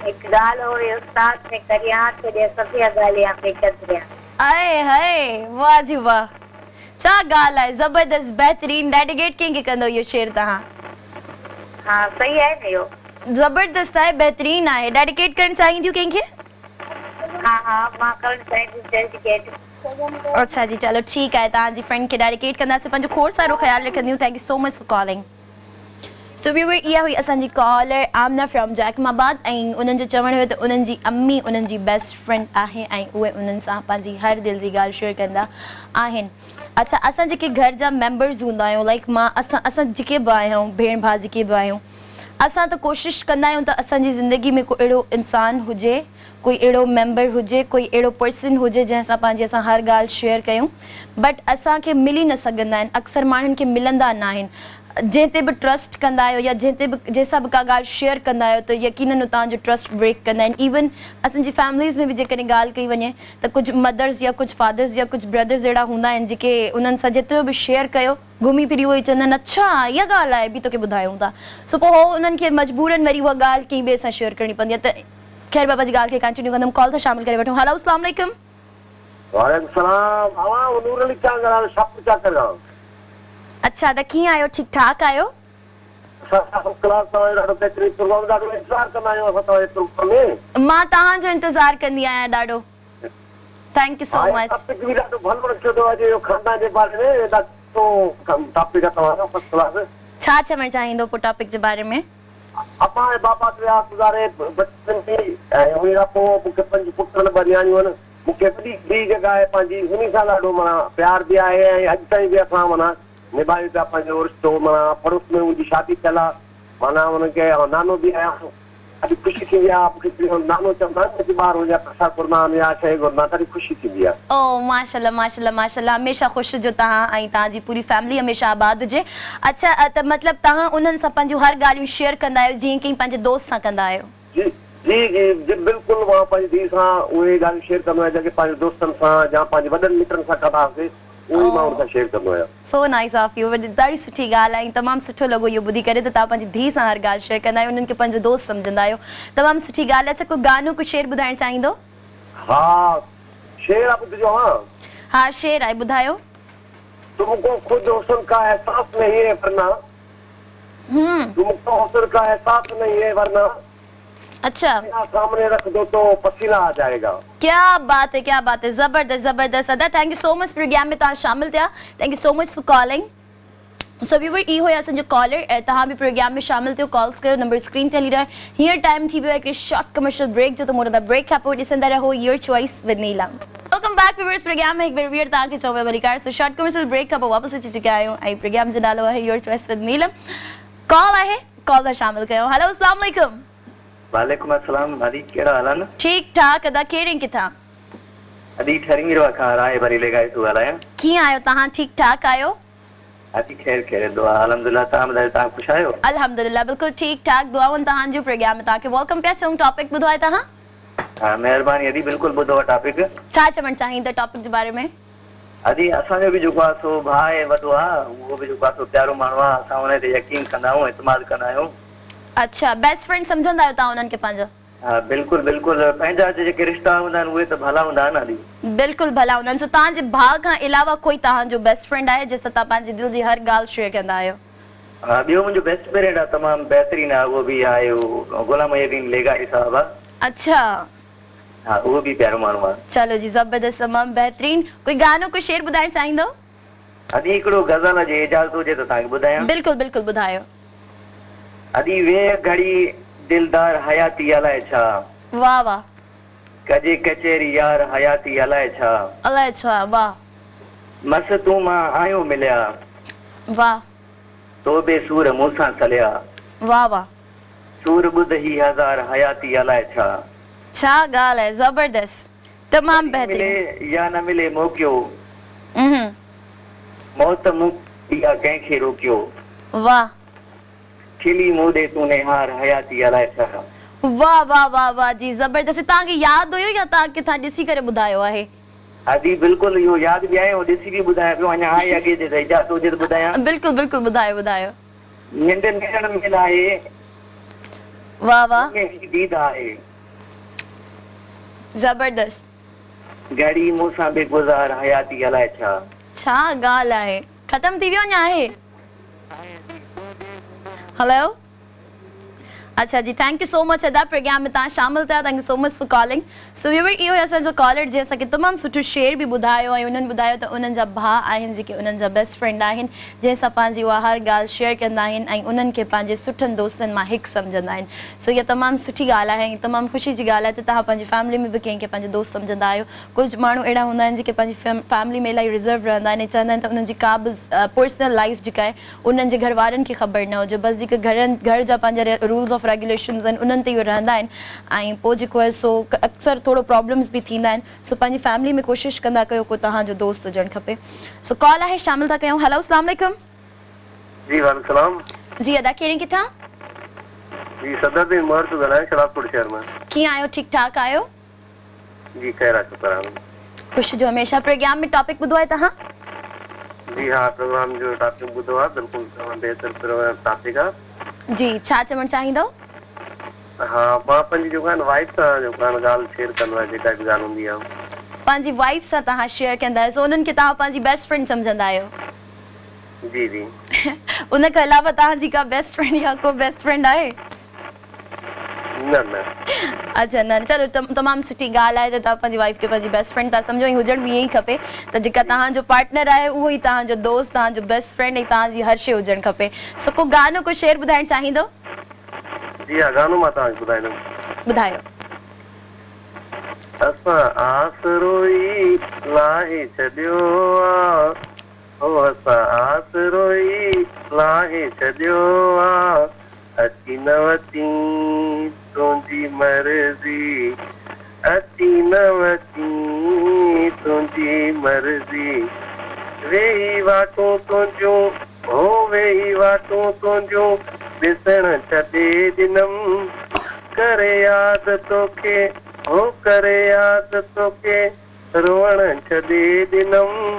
एक गाल और उस्ताद ने करिया तेरे सभी गालियां बेकदरिया। आए हाय वाह जी वाह, छा ॻाल्हि आहे, ज़बरदस्त बेहतरीन। डेडिकेट कंहिंखे कंदो इहो शेर तव्हां? हा सही आहे न इहो? ज़बरदस्त आहे, बेहतरीन आहे। डेडिकेट करणु चाहींदियूं कंहिंखे? हा हा मां करणु चाहींदी डेडिकेट। अच्छा जी चलो ठीकु आहे, तव्हांजी फ्रेंड खे डेडिकेट कंदासीं। पंहिंजो खोड़ सारो ख़्यालु रखंदियूं। Thank you so much for calling. So viewer इहा हुई असांजी कॉलर आमना फ्रॉम जैकमाबाद ऐं उन्हनि जो चवणु हुयो त उन्हनि जी अम्मी उन्हनि जी बेस्ट फ्रेंड आहे ऐं उहे उन्हनि सां पंहिंजी हर दिलि जी ॻाल्हि शेयर कंदा आहिनि। अच्छा असां जेके घर जा मेंबर्स हूंदा आहियूं लाइक असां जेके बि आहियूं भेण भाउ जेके बि आहियूं असां त कोशिशि कंदा आहियूं त असांजी ज़िंदगी में कोई अहिड़ो इंसानु हुजे, कोई अहिड़ो मेंबर हुजे, कोई अहिड़ो पर्सन हुजे जंहिंसां पंहिंजी असां हर ॻाल्हि शेयर कयूं। बट असांखे मिली न सघंदा आहिनि, अक्सर माण्हुनि खे मिलंदा न आहिनि। जंहिं ते बि ट्रस्ट कंदा आहियो या जंहिंसां बि का ॻाल्हि शेयर कंदा आहियो त यकीनन तव्हांजो ट्रस्ट ब्रेक कंदा आहिनि। इवन असांजी फैमिलीज़ में बि जेकॾहिं ॻाल्हि कई वञे त कुझु मदर्स या कुझु फादर्स या कुझु ब्रदर्स अहिड़ा हूंदा आहिनि जेके उन्हनि सां जेतिरो बि शेयर कयो घुमी फिरी उहो ई चवंदा आहिनि अच्छा इहा ॻाल्हि आहे बि तोखे ॿुधायूं था। सो पोइ उहो उन्हनि खे मजबूरनि वरी उहा ॻाल्हि कंहिं ॿिए सां शेयर करणी पवंदी आहे। त ख़ैर बाबा जी ॻाल्हि खे कंटिन्यू कंदमि, कॉल था शामिल करे वठूं। हेलो अस्सलाम वालेकुम। वालेकुम सलाम। आवां नूर अली चां ॻाल्हायो, छा पिया कयो? अच्छा त कीअं आहियो, ठीकु ठाक आहियो? मां तव्हांजो इंतज़ारु कंदी आहियां ॾाढो। Thank you so much. सुठो टॉपिक अथव फर्स्ट क्लास। छा चवण चाहींदो पोइ टॉपिक जे बारे में? अपां जे बाबा ते गुज़ारे बचपन में ऐं उन खां पोइ मूंखे 5 पुट न 2 न्याणियूं आहिनि। मूंखे वॾी जॻह आहे पंहिंजी, उन सां ॾाढो माना प्यार बि आहे ऐं अॼु ताईं बि असां माना निभायूं पिया पंहिंजो रिश्तो। माना पड़ोस में मुंहिंजी शादी थियल आहे, माना हुनखे नानो बि आहियां। अॼु ख़ुशी थींदी आहे, मूंखे नानो चवंदा आहिनि कि ॿार हुजे प्रसाद गुरनाम या शइ गुरनाम, तॾहिं ख़ुशी थींदी आहे। ओ माशाल्लाह माशाल्लाह माशाल्लाह, हमेशा ख़ुशि हुजो तव्हां ऐं तव्हांजी पूरी फैमिली हमेशा आबाद हुजे। अच्छा त मतिलबु तव्हां उन्हनि सां पंहिंजूं हर ॻाल्हियूं शेयर कंदा आहियो जीअं की पंहिंजे दोस्त सां कंदा आहियो? जी जी जी जी बिल्कुलु, मां पंहिंजी धीउ सां उहे ॻाल्हियूं शेयर कंदो आहियां जेके पंहिंजे दोस्तनि सां या पंहिंजे वॾनि मित्रनि सां कंदासीं, उहे मां उन सां शेयर कंदो आहियां। सो नाइस ऑफ यू, ॾाढी सुठी ॻाल्हि आहे। तमामु सुठो लॻो इहो ॿुधी करे त तव्हां पंहिंजी धीउ सां हर ॻाल्हि शेयर कंदा आहियो, उन्हनि खे पंहिंजो दोस्त सम्झंदा आहियो। तमामु सुठी ॻाल्हि आहे। अच्छा कोई गानो कुझु शेर ॿुधाइणु चाहींदो? हाँ शेर आप ॿुधिजो। हाँ शेर आहे, ॿुधायो। तुमको खुद हुस्न का एहसास नहीं है वरना, तुमको हुस्न का एहसास नहीं है वरना, अच्छा सामने रख दो तो पसीना आ जाएगा। क्या बात है, क्या बात है, जबरदस्त जबरदस्त। अदा thank you so much programme में तव्हां शामिल थिया। Thank you so much for calling. So viewer ई हुया असांजो कॉलर ऐं तव्हां बि प्रोग्राम में शामिल थियो, कॉल्स कयो, नंबर स्क्रीन ते हली रहियो आहे। हींअर टाइम थी वियो आहे हिकिड़े शॉर्ट कमर्शियल ब्रेक जो, त मोड़ ब्रेक खां पोइ ॾिसंदा रहो your choice with Neelam. Welcome back viewers, programme में हिकु बार वीर तव्हांखे चओ भलीकार। सो शॉर्ट कमर्शियल ब्रेक खां पोइ वापसि अची चुकिया आहियूं ऐं प्रोग्राम जो नालो आहे your choice with Neelam. Call आहे, कॉल सां शामिल कयो। हेलो अस्सलाम वालेकुम। वालेकुम अस्सलाम। अदी कहिड़ा हाल आहिनि? ठीक ठाक। अदा कहिड़े किथां? अदी ठरिंगरवा खां राय भरी लगाए थो ॻाल्हायां। कीअं आहियो तव्हां? ठीक ठाक आहियो? अदी खैर खैर दुआ अल्हम्दुलिल्लाह। तव्हां ॿुधायो तव्हां ख़ुशि आहियो? अल्हम्दुलिल्लाह बिल्कुल ठीक ठाक। दुआउनि तव्हांजो प्रोग्राम में तव्हांखे वेलकम पिया चऊं। टॉपिक ॿुधायो तव्हां? हाँ महिरबानी अदी, बिल्कुल ॿुधो टॉपिक। छा चवणु चाहींदा टॉपिक जे बारे में? अदी असांजो बि जेको आहे सो भाउ आहे वॾो आहे, उहो बि जेको आहे सो प्यारो माण्हू आहे। असां हुन ते यकीन कंदा आहियूं, इतमाद कंदा आहियूं। अच्छा बेस्ट फ्रेंड सम्झंदा आहियो तव्हां उन्हनि खे पंहिंजा? हाँ बिल्कुल बिल्कुल, पंहिंजा जेके रिश्ता हूंदा आहिनि उहे त भला हूंदा आहिनि अदी। बिल्कुल भला हूंदा आहिनि। सो तव्हांजे भाउ खां अलावा कोई तव्हांजो बेस्ट फ्रेंड आहे जंहिंसां तव्हां पंहिंजी दिलि जी हर ॻाल्हि शेयर कंदा आहियो? हाँ ॿियो मुंहिंजो बेस्ट फ्रेंड आहे, तमामु बहितरीन आहे, उहो बि आहे गुलाम यकीन लेगारी साहब आहे। अच्छा हाँ उहो बि प्यारो माण्हू आहे। चलो जी ज़बरदस्त, तमामु बहितरीन। कोई गानो कोई शेर ॿुधाइणु चाहींदो? अदी हिकिड़ो गज़ल जे इजाज़त हुजे त तव्हांखे ॿुधायां? बिल्कुल बिल्कुल ॿुधायो। अदी वे घड़ी दिलदार हयाती अलाए छा, वाह वाह। कजे कचेरी यार हयाती अलाए छा, अलाए छा, वाह। मस तू मां आयो मिलिया, वाह। तो बे सूर मूंसां सलिया, वाह वाह। सूर ॿुध ही हज़ार हयाती अलाए छा, छा ॻाल्हि आहे, ज़बरदस्त, तमामु बहितरीन। मिले या न मिले मौक़ियो, मौत मुक्ति या कंहिंखे रोकियो, वाह। खिली मोॾे तूने हार हयाती अलाए छा। वाह वाह वाह वाह जी ज़बरदस्त। तव्हांखे यादि हुयो या तव्हां किथां ॾिसी करे ॿुधायो आहे? अदी बिल्कुल इहो यादि बि आहे ऐं ॾिसी बि ॿुधायां पियो। अञा आहे अॻे जे त इजाज़त हुजे त ॿुधायां? बिल्कुल बिल्कुल ॿुधायो ॿुधायो। निंड नेरण में आहे, वाह वाह, दीद आहे, ज़बरदस्त। घड़ी मूंसां बि गुज़ार हयाती अलाए छा। छा ॻाल्हि आहे, ख़तम थी वियो अञा आहे? हेलो, अच्छा जी, थैंक यू सो मच अदा प्रोग्राम में तव्हां शामिल थिया। Thank you so much for calling. So viewer इहो असांजो कॉलर जंहिं असांखे तमामु सुठो शेर बि ॿुधायो ऐं उन्हनि ॿुधायो त उन्हनि जा भाउ आहिनि जेके उन्हनि जा बेस्ट फ्रेंड आहिनि, जंहिंसां पंहिंजी उहा हर ॻाल्हि शेयर कंदा आहिनि ऐं उन्हनि खे पंहिंजे सुठनि दोस्तनि मां हिकु सम्झंदा आहिनि। सो इहा तमामु सुठी ॻाल्हि आहे ऐं तमामु ख़ुशी जी ॻाल्हि आहे त तव्हां पंहिंजी फैमिली में बि कंहिंखे पंहिंजो दोस्त सम्झंदा आहियो। कुझु माण्हू अहिड़ा हूंदा आहिनि जेके पंहिंजी फैमिली में इलाही रिज़र्व रहंदा आहिनि ऐं चवंदा आहिनि त उन्हनि जी का बि पर्सनल लाइफ जेका आहे उन्हनि जे घर वारनि खे ख़बर न हुजे, बसि जेके घर जा पंहिंजा रूल्स ऑफ रेगुलेशन्स आहिनि उन्हनि ते इहो रहंदा आहिनि ऐं पोइ जेको आहे सो अक्सर थोरो प्रॉब्लम्स बि थींदा आहिनि। सो पंहिंजी फैमिली में कोशिशि कंदा कयो को तव्हांजो दोस्त हुजणु खपे। सो कॉल आहे, शामिल था कयूं। हेलो अस्सलाम वालेकुम। जी वालेकुम सलाम। जी अदा कहिड़े किथां? जी सदर उमर थो ॻाल्हायां शराबपुर शहर में। कीअं आहियो, ठीक ठाक आहियो? जी खैर आहे, शुक्र आहे। ख़ुशि जो हमेशा। प्रोग्राम में टॉपिक ॿुधो आहे तव्हां? जी हाँ, प्रोग्राम जो टॉपिक ॿुधो आहे, बिल्कुलु बेहतर टॉपिक आहे। जी, छा चवणु चाहींदो? हाँ, मां पंहिंजी जेको आहे वाइफ सां जेको आहे ॻाल्हि शेयर कंदो आहियां, जेका बि ॻाल्हि हूंदी आहे पंहिंजी वाइफ सां तव्हां शेयर कंदा आहियो। सो उन्हनि खे तव्हां पंहिंजी बेस्ट फ्रेंड सम्झंदा आहियो? जी जी। उन खां अलावा तव्हांजी का बेस्ट फ्रेंड या को बेस्ट फ्रेंड आहे? न न अच्छा न चलो तमामु सुठी ॻाल्हि आहे त तव्हां पंहिंजी वाइफ खे पंहिंजी बेस्ट फ्रेंड था सम्झो, ऐं हुजण बि ईअं ई खपे त जेका तव्हांजो पार्टनर आहे उहो ई तव्हांजो दोस्त, तव्हांजो बेस्ट फ्रेंड ऐं तव्हांजी हर शइ हुजणु खपे। सो को गानो को शेर ॿुधाइणु चाहींदो? जी हा, गानो मां तव्हांखे ॿुधाईंदुमि। ॿुधायो। असां आसरोई लाहे छॾियो आ, ओ असां आसरोई लाहे छॾियो आ, अची न वती तुंहिंजी मर्ज़ी, अची न वती तुंहिंजी मर्ज़ी, वेही वाटूं तुंहिंजूं हो वेही वाटूं तुंहिंजूं ॾिसण छॾे ॾिनमि, करे यादि तोखे हो करे यादि तोखे रोअण छॾे ॾिनमि,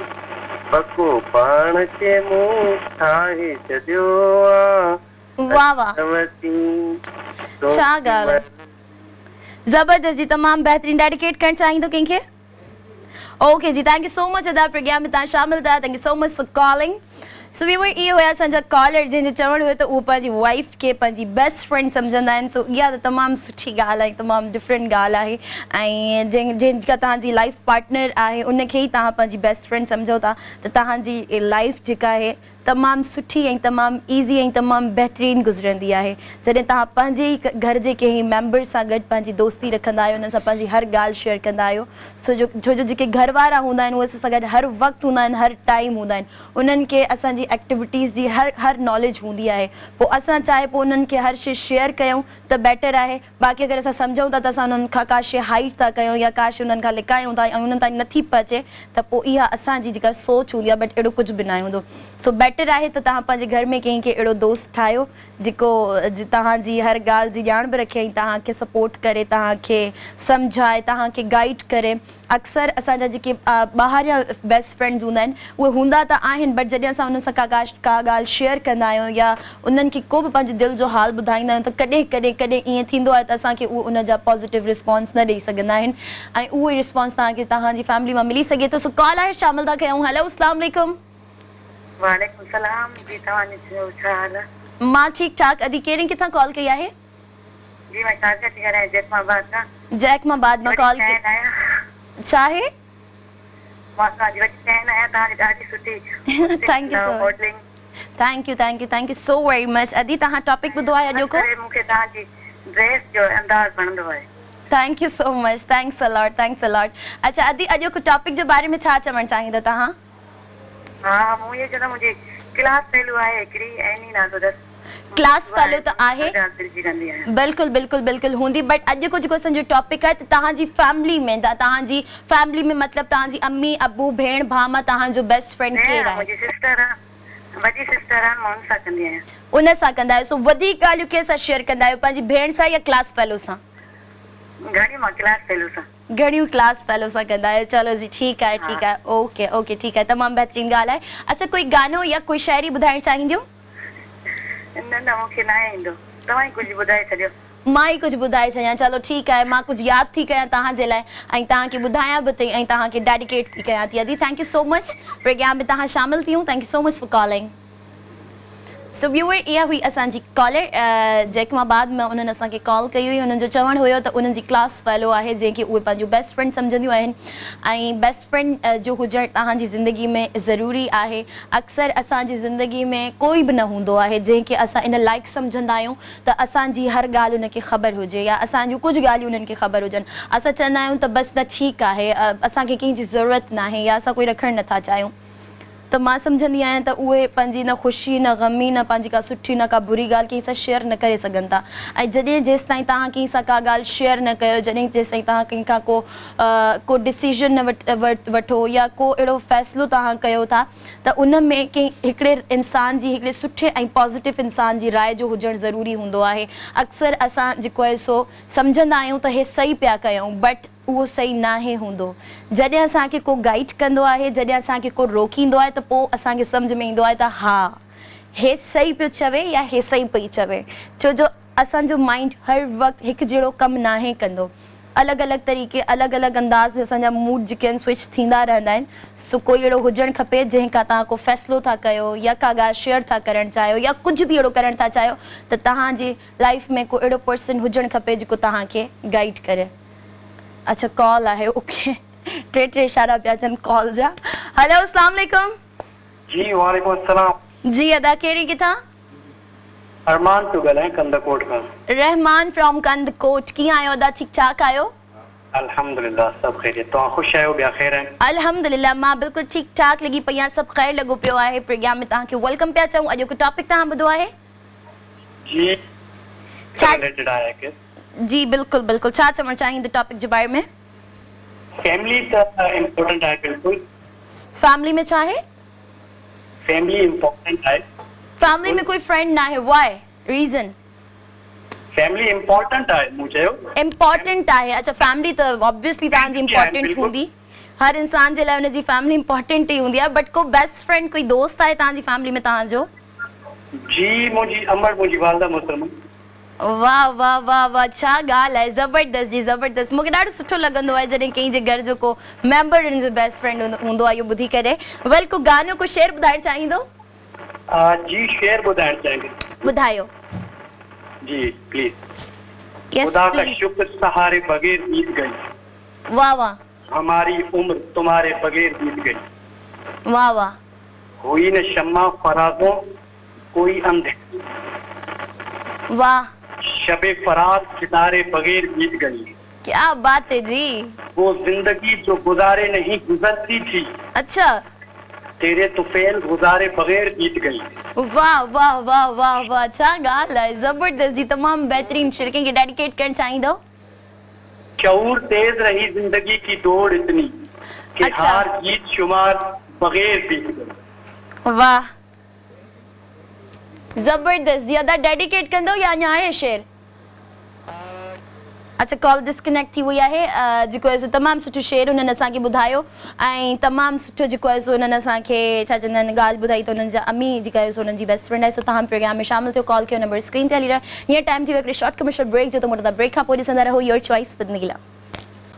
पको पाण खे मूं ठाहे छॾियो आ। वाह वाह, छा ॻाल्हि, ज़बरदस्त जी, तमामु बहितरीन। डेडिकेट करणु चाहींदो कंहिंखे? ओके जी, थैंक यू सो मच अदा प्रोग्राम में तव्हां शामिल थिया, thank you so much for calling. So viewer, इहे हुया असांजा कॉलर जंहिंजो चवणु हुयो त उहो पंहिंजी वाइफ खे पंहिंजी बेस्ट फ्रेंड सम्झंदा आहिनि। सो इहा त तमामु सुठी ॻाल्हि आहे, तमामु डिफरेंट ॻाल्हि आहे, ऐं जेका तव्हांजी लाइफ पार्टनर आहे उनखे ई तव्हां पंहिंजी बेस्ट फ्रेंड सम्झो था त तव्हांजी लाइफ जेका आहे तमामु सुठी ऐं तमामु ईज़ी ऐं तमामु बहितरीनु गुज़रंदी आहे। जॾहिं तव्हां पंहिंजे ई घर जे कंहिं मेंबर सां गॾु पंहिंजी दोस्ती रखंदा आहियो, उन सां पंहिंजी हर ॻाल्हि शेयर कंदा आहियो, छो जो जेके घर वारा हूंदा आहिनि उहे असां सां गॾु हर वक़्तु हूंदा आहिनि, हर टाइम हूंदा आहिनि, उन्हनि खे असांजी एक्टिविटीज़ जी हर नॉलेज हूंदी आहे। पोइ असां चाहे पोइ उन्हनि खे हर शइ शेयर कयूं त बेटर आहे। बाक़ी अगरि असां सम्झूं था त असां उन्हनि खां का शइ हाइड था कयूं या का शइ उन्हनि खां लिकायूं था ऐं उन्हनि ताईं नथी पहुचे त पोइ इहा असांजी जेका सोच हूंदी आहे, बट अहिड़ो कुझु बि न हूंदो। सो बेटर आहे त तव्हां पंहिंजे घर में कंहिंखे अहिड़ो दोस्त ठाहियो जेको तव्हांजी हर ॻाल्हि जी ॼाण बि रखे ऐं तव्हांखे सपोर्ट करे, तव्हांखे सम्झाए, तव्हांखे गाइड करे। अक्सर असांजा जेके ॿाहिरि जा बेस्ट फ्रेंड्स हूंदा आहिनि उहे हूंदा त आहिनि, बट जॾहिं असां उन्हनि सां का ॻाल्हि शेयर कंदा आहियूं या उन्हनि खे को बि पंहिंजे दिलि जो हाल ॿुधाईंदा आहियूं त कॾहिं ईअं थींदो आहे त असांखे उहे उन जा पॉज़िटिव रिस्पॉन्स न ॾेई सघंदा आहिनि, ऐं उहो ई रिस्पॉन्स तव्हांखे तव्हांजी फैमिली मां मिली सघे थो। सो कॉल आहे, शामिल था कयूं। हेलो, अस्सलाम वालेकुम। वालेकुम सलाम जी, तव्हांजो छा हाल आहे? मां ठीकु ठाक। अदी कहिड़ी किथां कॉल कई आहे? जी मां शारजा थी ॻाल्हायां, जैकमाबाद खां। जैकमाबाद मां कॉल कई। छा आहे? मां तव्हांजी वॾी फैन आहियां, तव्हांजी ॾाढी सुठी thank you so thank you so very much. अदी तव्हां टॉपिक ॿुधो आहे अॼो को? मूंखे तव्हांजी ड्रेस जो अंदाज़ वणंदो आहे। Thank you so much, thanks a lot. अच्छा अदी, अॼो को टॉपिक जे बारे में छा चवणु चाहींदा तव्हां? हाँ, मूं ये चवंदा मुंहिंजी क्लास फेलो आहे हिकिड़ी, ऐं नालो दस क्लास फेलो त आहे, बिल्कुलु हूंदी, बट अॼु को जेको असांजो टॉपिक आहे त तव्हांजी फैमिली में मतिलबु तव्हांजी अम्मी अबू भेण भाउ मां तव्हांजो बेस्ट फ्रेंड केरु आहे? मुंहिंजी सिस्टर आहे, वॾी सिस्टर आहे, मां उन सां कंदी आहियां। उन सां कंदा आहियो? सो वधीक ॻाल्हियूं कंहिंसां शेयर कंदा आहियो, पंहिंजी भेण सां या क्लास फेलो सां? घणी मां क्लास फेलो सां। घणियूं क्लास फेलो सां कंदा आहियो? चलो जी, ठीकु आहे। ओके, ठीकु आहे, तमामु बहितरीनु ॻाल्हि आहे। अच्छा, कोई गानो या कोई शाइरी ॿुधाइणु चाहींदियूं? न मूंखे न ईंदो, तव्हां ई कुझु ॿुधाए छॾियो। मां ई कुझु ॿुधाए छॾियां? चलो ठीकु आहे, मां कुझु यादि थी कयां तव्हांजे लाइ ऐं तव्हांखे ॿुधायां बि थी ऐं तव्हांखे डेडिकेट थी कयां थी। अदी, thank you so much programme में तव्हां शामिल थियूं। Thank you so much for calling. So viewer, इहा हुई असांजी कॉलर जैकमाबाद में। उन्हनि असांखे कॉल कई हुई। उन्हनि जो चवणु हुयो त उन्हनि जी क्लास फेलो आहे जंहिंखे उहे पंहिंजो बेस्ट फ्रेंड सम्झंदियूं आहिनि, ऐं बेस्ट फ्रेंड जो हुजणु तव्हांजी ज़िंदगी में ज़रूरी आहे। अक्सर असांजी ज़िंदगी में कोई बि न हूंदो आहे जंहिंखे असां इन लाइक़ सम्झंदा आहियूं त असांजी हर ॻाल्हि उनखे ख़बर हुजे या असांजूं कुझु ॻाल्हियूं उन्हनि खे ख़बर हुजनि। असां चवंदा आहियूं त बसि न ठीकु आहे, असांखे कंहिंजी ज़रूरत न आहे या असां कोई रखणु नथा चाहियूं। त मां सम्झंदी आहियां त उहे पंहिंजी न ख़ुशी न ग़मी न पंहिंजी का सुठी न का बुरी ॻाल्हि कंहिं सां शेयर न करे सघनि था। ऐं जेसिताईं तव्हां कंहिं सां का ॻाल्हि शेयर न कयो, जेसिताईं तव्हां कंहिं खां को डिसीजन न वठो या को अहिड़ो फ़ैसिलो तव्हां कयो था त उन में हिकिड़े इंसान जी, हिकिड़े सुठे ऐं पॉज़िटिव इंसान जी राय जो हुजणु ज़रूरी हूंदो आहे। अक्सर असां जेको आहे सो सम्झंदा आहियूं त हे सही पिया कयूं, बट उहो सही न आहे हूंदो। जॾहिं असांखे को गाइड कंदो आहे, जॾहिं असांखे को रोकींदो आहे त पोइ असांखे सम्झ में ईंदो आहे त हा, हे सही पियो चवे या हे सही पई चवे। छो जो असांजो माइंड हर वक़्तु हिकु जहिड़ो कमु न आहे कंदो। अलग अलग तरीक़े अलग अलग अंदाज़ से असांजा मूड जेके आहिनि स्विच थींदा रहंदा आहिनि। सो कोई अहिड़ो हुजणु खपे जंहिंखां तव्हां को फ़ैसिलो था कयो या का ॻाल्हि शेयर था करणु चाहियो या कुझु बि अहिड़ो करणु था चाहियो त तव्हांजी लाइफ में को अहिड़ो पर्सन हुजणु खपे जेको तव्हांखे गाइड करे। अच्छा कॉल आहे, ओके, टे इशारा पिया अचनि कॉल जा। हेलो अस्सलाम वालेकुम। जी वालेकुम अस्सलाम। जी अदा कहिड़ी किथां? अरमान तो ॻाल्हायां कंदकोट खां। रहमान फ्रॉम कंदकोट। कीअं आहियो अदा, ठीक ठाक आहियो? अल्हम्दुलिल्लाह सब खैरियत। तव्हां ख़ुशि आहियो, ॿिया ख़ैर आहिनि? अल्हम्दुलिल्लाह मां बिल्कुलु ठीक ठाक लॻी पई आहियां, सभु ख़ैर लॻो पियो आहे। प्रोग्राम में तव्हांखे वेलकम पिया चऊं। अॼोको टॉपिक तव्हां ॿुधो आहे? जी छा रिलेटेड आहे के? जी बिल्कुलु बिल्कुलु, छा चवणु चाहींदो टॉपिक जे बारे में? फैमिली त इम्पोर्टेंट आहे बिल्कुलु। फैमिली में छा आहे? फैमिली इम्पोर्टेंट आहे। फैमिली में कोई फ्रेंड ना है, व्हाई, रीजन? फैमिली इम्पोर्टेंट आहे मूं चयो। इम्पोर्टेंट आहे, अच्छा फैमिली त ऑब्वियसली तव्हांजी इम्पोर्टेंट हूंदी, हर इंसान जे लाइ हुनजी फैमिली इम्पोर्टेंट ई हूंदी आहे, बट को बेस्ट फ्रेंड कोई दोस्त आहे तव्हांजी फैमिली में तव्हांजो? जी मुंहिंजी अमर, मुंहिंजी वालदा मुसलमान। वाह वाह वाह वाह, छा ॻाल्हि आहे, ज़बरदस्त जी ज़बरदस्त। मूंखे ॾाढो सुठो लॻंदो आहे जॾहिं कंहिं जे घर जो को मेंबर हुनजो बेस्ट फ्रेंड हूंदो आहे, इहो ॿुधी करे। वेल को गानो को शेर ॿुधाइणु चाहींदो? जी शेर ॿुधाइणु चाहेंगे। ॿुधायो जी प्लीज। यस खुदा का प्लीज। शुक्र सहारे बगैर बीत गई, वाह वाह हमारी उम्र तुम्हारे बगैर बीत गई। वाह वाह, हुई न शम्मा फराजों कोई अंधेरी, वाह, शबे फराज सितारे बगैर बीत गई। क्या बात है जी। वो जिंदगी जो गुजारे नहीं गुजरती थी, अच्छा, तेरे तुफैल गुजारे बगैर बीत गई। वाह वाह वाह वाह वाह, छा ॻाल्हि आहे, ज़बरदस्त जी, तमामु बहितरीन शेर। कंहिंखे डेडिकेट करणु चाहींदो? शऊर तेज रही जिंदगी की दौड़ इतनी कि अच्छा। हार जीत शुमार बगैर बीत गई। वाह ज़बरदस्त जी, अदा डेडिकेट कंदो या अञा आहे शेर? अच्छा कॉल डिस्कनेक्ट थी वई आहे। जेको आहे सो तमामु सुठो शेर हुननि असांखे ॿुधायो ऐं तमामु सुठो जेको आहे सो हुननि असांखे छा चवंदा आहिनि ॻाल्हि ॿुधाई त हुननि जा अम्मी जेका आहे सो हुननि जी बेस्ट फ्रेंड आहे। सो तव्हां प्रोग्राम में शामिल थियो, कॉल कयो, नंबर स्क्रीन ते हली रहियो। हींअर टाइम थी वियो हिकिड़े शॉर्ट कमर्शियल ब्रेक जो, त मोटा ब्रेक खां पोइ ॾिसंदा रहो your choice with Neela.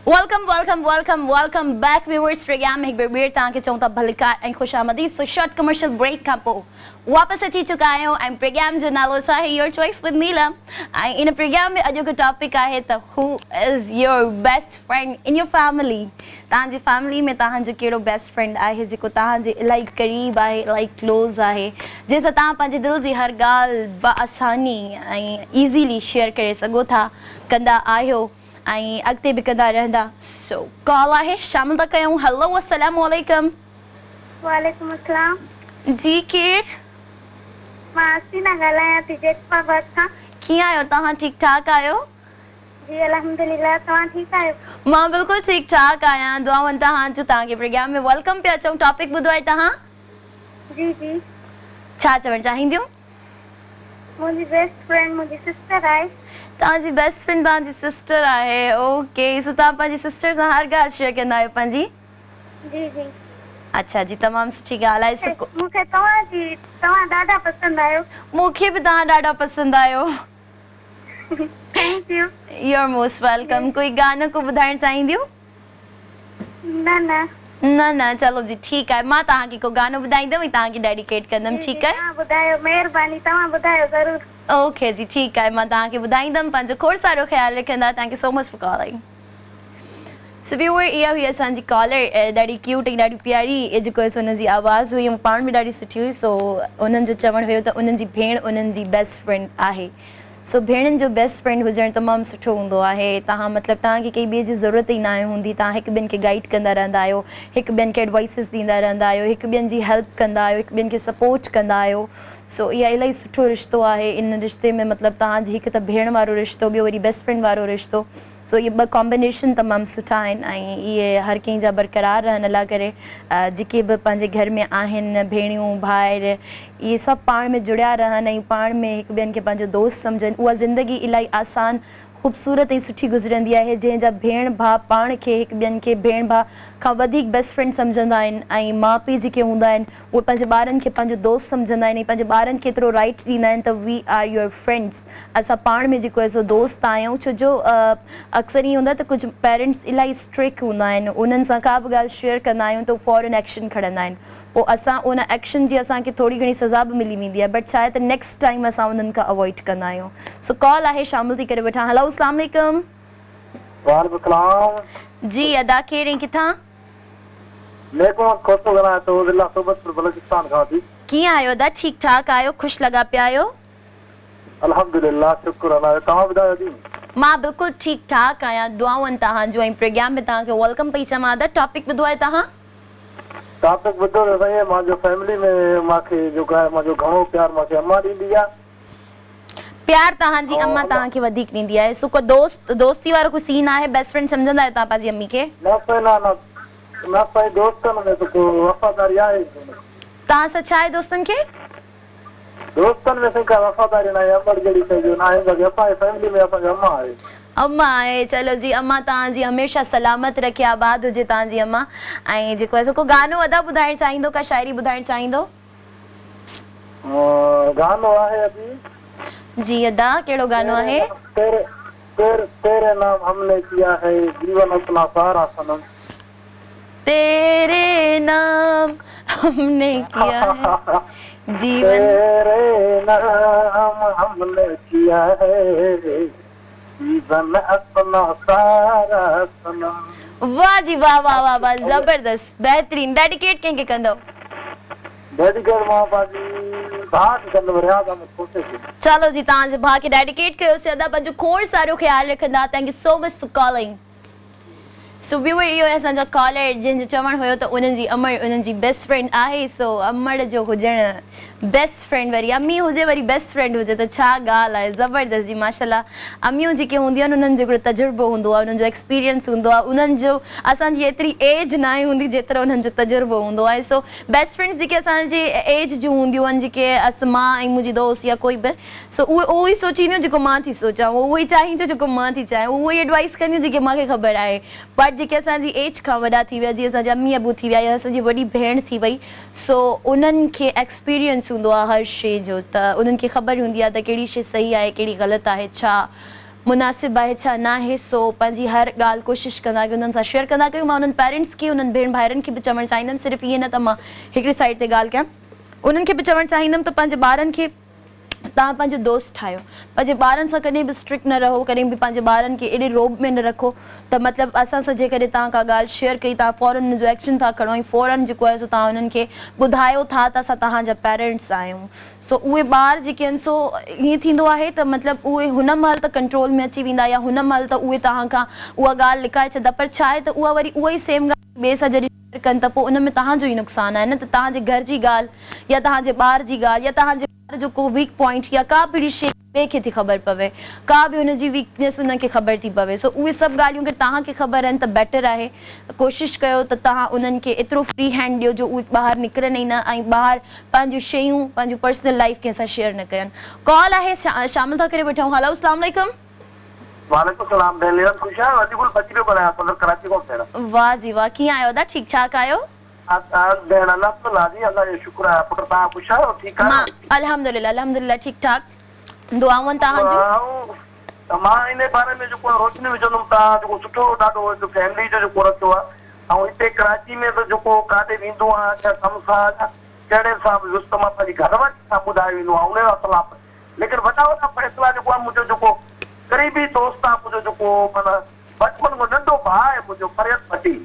Welcome welcome welcome welcome back viewers. Programme में हिकु बार ॿीहर तव्हांखे चऊं था भलकार ऐं ख़ुशि आमदीद। सो शॉर्ट कमर्शियल ब्रेक खां पोइ वापसि अची चुका आहियूं ऐं प्रोग्राम जो नालो छा आहे? योर चॉइस विद नीला। ऐं इन प्रोग्राम में अॼोको टॉपिक आहे त who is your best friend in your family. तव्हांजी फैमिली में तव्हांजो कहिड़ो बेस्ट फ्रेंड आहे जेको तव्हांजे इलाही क़रीब आहे, इलाही क्लोज़ आहे, जंहिंसां तव्हां पंहिंजे दिलि जी हर ॻाल्हि बआसानी ऐं ईज़ीली शेयर करे सघो था, कंदा आहियो ऐं अॻिते बि कंदा रहंदा। सो कॉल आहे, शामिल था कयूं। हेलो अस्सलाम वालेकुम। वालेकुम अस्सलाम। जी केरु? मां हसीना ॻाल्हायां थी जैतमाबाद खां। कीअं आहियो तव्हां, ठीक ठाक आहियो? जी अल्हम्दुलिल्लाह, तव्हां ठीकु आहियो? मां बिल्कुलु ठीक ठाक आहियां, दुआऊं तव्हांजो। तव्हांखे प्रोग्राम में वेलकम पिया चऊं। टॉपिक ॿुधो आहे तव्हां? जी जी। छा चवणु चाहींदियूं? मुंहिंजी बेस्ट फ्रेंड मुंहिंजी सिस्टर आहे। तव्हांजी बेस्ट फ्रेंड तव्हांजी सिस्टर आहे, ओके। सो तव्हां पंहिंजी सिस्टर सां हर ॻाल्हि शेयर कंदा आहियो पंहिंजी? जी जी। अच्छा जी, तमामु सुठी ॻाल्हि आहे। मूंखे तव्हां ॾाढा पसंदि आहियो। मूंखे बि तव्हां ॾाढा पसंदि आहियो। Thank you. You are most welcome. कोई गानो को ॿुधाइणु चाहींदियूं? न न न न, चलो जी ठीकु आहे, मां तव्हांखे को गानो ॿुधाईंदमि ऐं तव्हांखे डेडिकेट कंदमि, ठीकु आहे? तव्हां ॿुधायो, महिरबानी तव्हां ॿुधायो ज़रूरु। ओके जी ठीकु आहे, मां तव्हांखे ॿुधाईंदमि। पंहिंजो खोड़ सारो ख़्यालु रखंदा। Thank you so much for calling. So viewer, इहा हुई असांजी कॉलर, ॾाढी क्यूट ऐं ॾाढी प्यारी जेको आहे सो हुनजी आवाज़ हुई, पाण बि ॾाढी सुठी हुई। सो उन्हनि जो चवणु हुयो त उन्हनि जी भेण उन्हनि जी बेस्ट फ्रेंड आहे। सो भेणनि जो बेस्ट फ्रेंड हुजणु तमामु सुठो हूंदो आहे। तव्हां मतिलबु तव्हांखे कंहिं ॿिए जी ज़रूरत ई न हूंदी, तव्हां हिकु ॿियनि खे गाइड कंदा रहंदा आहियो, हिकु ॿियनि खे एडवाइसिस ॾींदा रहंदा आहियो, हिकु ॿियनि जी हेल्प कंदा आहियो, हिकु ॿियनि खे सपोर्ट कंदा आहियो। सो इहा इलाही सुठो रिश्तो आहे। इन रिश्ते में मतिलबु तव्हांजी हिकु त भेण वारो रिश्तो, ॿियो वरी बेस्ट फ्रेंड वारो रिश्तो। सो इहे ॿ कॉम्बिनेशन तमामु सुठा आहिनि ऐं इहे हर कंहिं जा बरक़रार रहनि। अला करे जेके बि पंहिंजे घर में आहिनि भेणियूं भाइर, इहे सभु पाण में जुड़िया रहनि ऐं पाण में हिकु ॿियनि खे पंहिंजो दोस्त सम्झनि, उहा ज़िंदगी इलाही आसान ख़ूबसूरत ऐं सुठी गुज़रंदी आहे, जंहिंजा भेण भाउ पाण खे हिकु ॿियनि खे भेण भाउ खां वधीक बेस्ट फ्रेंड सम्झंदा आहिनि ऐं माउ पीउ जेके हूंदा आहिनि उहे पंहिंजे ॿारनि खे पंहिंजो दोस्त सम्झंदा आहिनि ऐं पंहिंजे ॿारनि खे एतिरो राइट ॾींदा आहिनि त वी आर योर फ्रेंड्स, असां पाण में जेको आहे सो दोस्त आहियूं। छो जो अक्सर ईअं हूंदो आहे त कुझु पेरेंट्स इलाही स्ट्रिक्ट हूंदा आहिनि, उन्हनि सां का बि ॻाल्हि शेयर कंदा आहियूं त फॉरन एक्शन खणंदा आहिनि, पोइ असां उन एक्शन जी असांखे थोरी घणी सज़ा बि मिली वेंदी आहे, बट छा आहे त नेक्स्ट टाइम असां उन्हनि खां अवॉइड कंदा आहियूं। सो कॉल आहे शामिल थी करे वठां। हेलो अस्सलाम वालेकुम। वालेकुम जी अदा केरु किथां? कीअं आहियो अदा? ठीकु ठाक आहियो? ख़ुशि लॻा पिया आहियो? अल्हम्दुलिल्लाह, शुक्र अल्लाह जो। तव्हां ॿुधायो दी? मां बिल्कुलु ठीकु ठाक आहियां, दुआऊं तव्हांजो ऐं प्रोग्राम में तव्हांखे वेलकम पई चवां। अदा टॉपिक ॿुधो आहे तव्हां? टॉपिक ॿुधो त सही आहे। मुंहिंजो फैमिली में मूंखे जेको आहे मुंहिंजो घणो प्यार मूंखे अम्मा ॾींदी आहे। प्यार तव्हांजी अम्मा तव्हांखे वधीक ॾींदी आहे। सो को दोस्ती वारो को सीन आहे? बेस्ट फ्रेंड सम्झंदा आहियो तव्हां पंहिंजी अम्मी खे? न पंहिंजे दोस्तनि में त को वफ़ादारी आहे। तव्हां सां छा आहे दोस्तनि खे? दोस्तनि में का वफ़ादारी न आहे, अमर जहिड़ी शइ न आहे, बाक़ी असांजी फैमिली में असांजी अम्मा आहे। अम्मा आहे, चलो जी अम्मा तव्हांजी हमेशा सलामत रखे, आबाद हुजे तव्हांजी अम्मा। ऐं जेको आहे सो को गानो अदा ॿुधाइणु चाहींदो, का शाइरी ॿुधाइणु चाहींदो? गानो आहे अभी जी अदा, कहिड़ो गानो आहे? तेरे नाम हमने किया है जीवन अपना सारा सनम। तेरे नाम हमने किया है जीवन, तेरे नाम हमने किया है जीवन अपना सारा सनम। वाह जी वाह वाह वाह वाह, जबरदस्त, बेहतरीन। डेडिकेट कंहिंखे कंदो? डेडिकेट मां पंहिंजी भाउ खे कंदो, रियाज़ अहमद खोसे खे। चलो जी तव्हांजे भाउ खे डेडिकेट कयोसीं। अदा पंहिंजो खोड़ सारो ख्यालु रखंदा। Thank you so much for calling. So viewer, इहो असांजा कॉलर जंहिंजो चवणु हुयो त उन्हनि जी अमर उन्हनि जी बेस्ट फ्रेंड आहे। सो अमर जो हुजणु बेस्ट फ्रेंड, वरी अम्मी हुजे वरी बेस्ट फ्रेंड हुजे त छा ॻाल्हि आहे, ज़बरदस्त जी माशाल्लाह। अम्मियूं जेके हूंदियूं आहिनि उन्हनि जो हिकिड़ो तजुर्बो हूंदो आहे, उन्हनि जो एक्सपीरियंस हूंदो आहे, उन्हनि जो असांजी एतिरी एज न आहे हूंदी जेतिरो उन्हनि जो तजुर्बो हूंदो आहे। सो बेस्ट फ्रेंड्स जेके असांजी एज जूं हूंदियूं आहिनि, जेके मां ऐं मुंहिंजी दोस्त या कोई बि, सो उहे उहो ई सोचींदियूं जेको मां थी सोचां, उहो ई चाहींदियूं जेको मां थी चाहियां, उहो ई एडवाइस कंदियूं जेके मूंखे ख़बर आहे। बट जेके असांजी एज खां वॾा थी विया, जीअं असांजा अम्मी अबू थी विया या असांजी वॾी भेण थी वई, सो उन्हनि खे एक्सपीरियंस हूंदो आहे हर शइ जो, त उन्हनि खे ख़बर हूंदी आहे त कहिड़ी शइ सही आहे, कहिड़ी ग़लति आहे, छा मुनासिबु आहे, छा न आहे। सो पंहिंजी हर ॻाल्हि कोशिशि कंदा कयूं उन्हनि सां शेयर कंदा कयूं। मां उन्हनि पेरेंट्स खे, उन्हनि भेण भाइरनि खे बि चवणु चाहींदमि, सिर्फ़ु ईअं न त मां हिकिड़ी साइड ते ॻाल्हि कयां, उन्हनि खे बि चवणु चाहींदमि त पंहिंजे ॿारनि खे तव्हां पंहिंजो दोस्त ठाहियो, पंहिंजे ॿारनि सां कॾहिं बि स्ट्रिक्ट न रहो, कॾहिं बि पंहिंजे ॿारनि खे एॾे रोब में न रखो त मतिलबु असां सां जेकॾहिं तव्हां का ॻाल्हि शेयर कई, तव्हां फ़ौरन हुनजो एक्शन था खणो ऐं फ़ौरन जेको आहे सो तव्हां उन्हनि खे ॿुधायो था त असां तव्हांजा पेरेंट्स आहियूं। सो उहे ॿार जेके आहिनि सो हीअं थींदो आहे त मतिलबु उहे हुन महिल त कंट्रोल में अची वेंदा या हुन महिल त उहे तव्हां खां उहा ॻाल्हि लिकाए छॾंदा, पर छा आहे त उहा वरी उहा ई सेम ॻाल्हि ॿिए सां जॾहिं शेयर कनि त पोइ उन में तव्हांजो ई नुक़सानु आहे न, त तव्हांजे घर जी ॻाल्हि या तव्हांजे ॿार जी ॻाल्हि या तव्हांजे ॿार जो को वीक पॉइंट या का बि अहिड़ी शइ ॿिए खे थी ख़बर पवे, का बि हुनजी वीकनेस हुनखे ख़बर थी पवे। सो उहे सभु ॻाल्हियूं अगरि तव्हांखे ख़बर आहिनि त बेटर आहे, कोशिशि कयो त तव्हां उन्हनि खे एतिरो फ्री हैंड ॾियो जो उहे ॿाहिरि निकिरनि ई न ऐं ॿाहिरि पंहिंजूं शयूं, पंहिंजूं पर्सनल लाइफ कंहिंसां शेयर न कनि। कॉल आहे, शामिल था करे वठूं। हेलो अस्सलाम वालेकुम। वालेकुम सलाम। बेलियन खुश आहियो? अॼु कुल बची पियो ॻाल्हायां, सदर कराची खां भेण। वाह जी वाह, कीअं आहियो दा? ठीकु ठाक आहियो? भेण अल्लाह जी, अल्लाह जो शुक्र आहे। पुट तव्हां खुश आहियो? ठीकु आहे? अल्हम्दुलिल्लाह अल्हम्दुलिल्लाह ठीकु ठाक, दुआऊं तव्हांजो। मां इन बारे में जेको रोशनी विझंदुमि, तव्हां जेको सुठो ॾाढो फैमिली जो जेको रखियो आहे, ऐं हिते कराची में त जेको काॾे वेंदो आहे छा कम सां कहिड़े सां बि विस्त मां पंहिंजी घरवारी सां ॿुधाए वेंदो आहे, उन जो सलाह। लेकिन वॾा वॾा फ़ैसिला जेको आहे, मुंहिंजो जेको क़रीबी दोस्त आहे, मुंहिंजो जेको माना बचपन में नंढो भाउ आहे मुंहिंजो, फरियत भटी,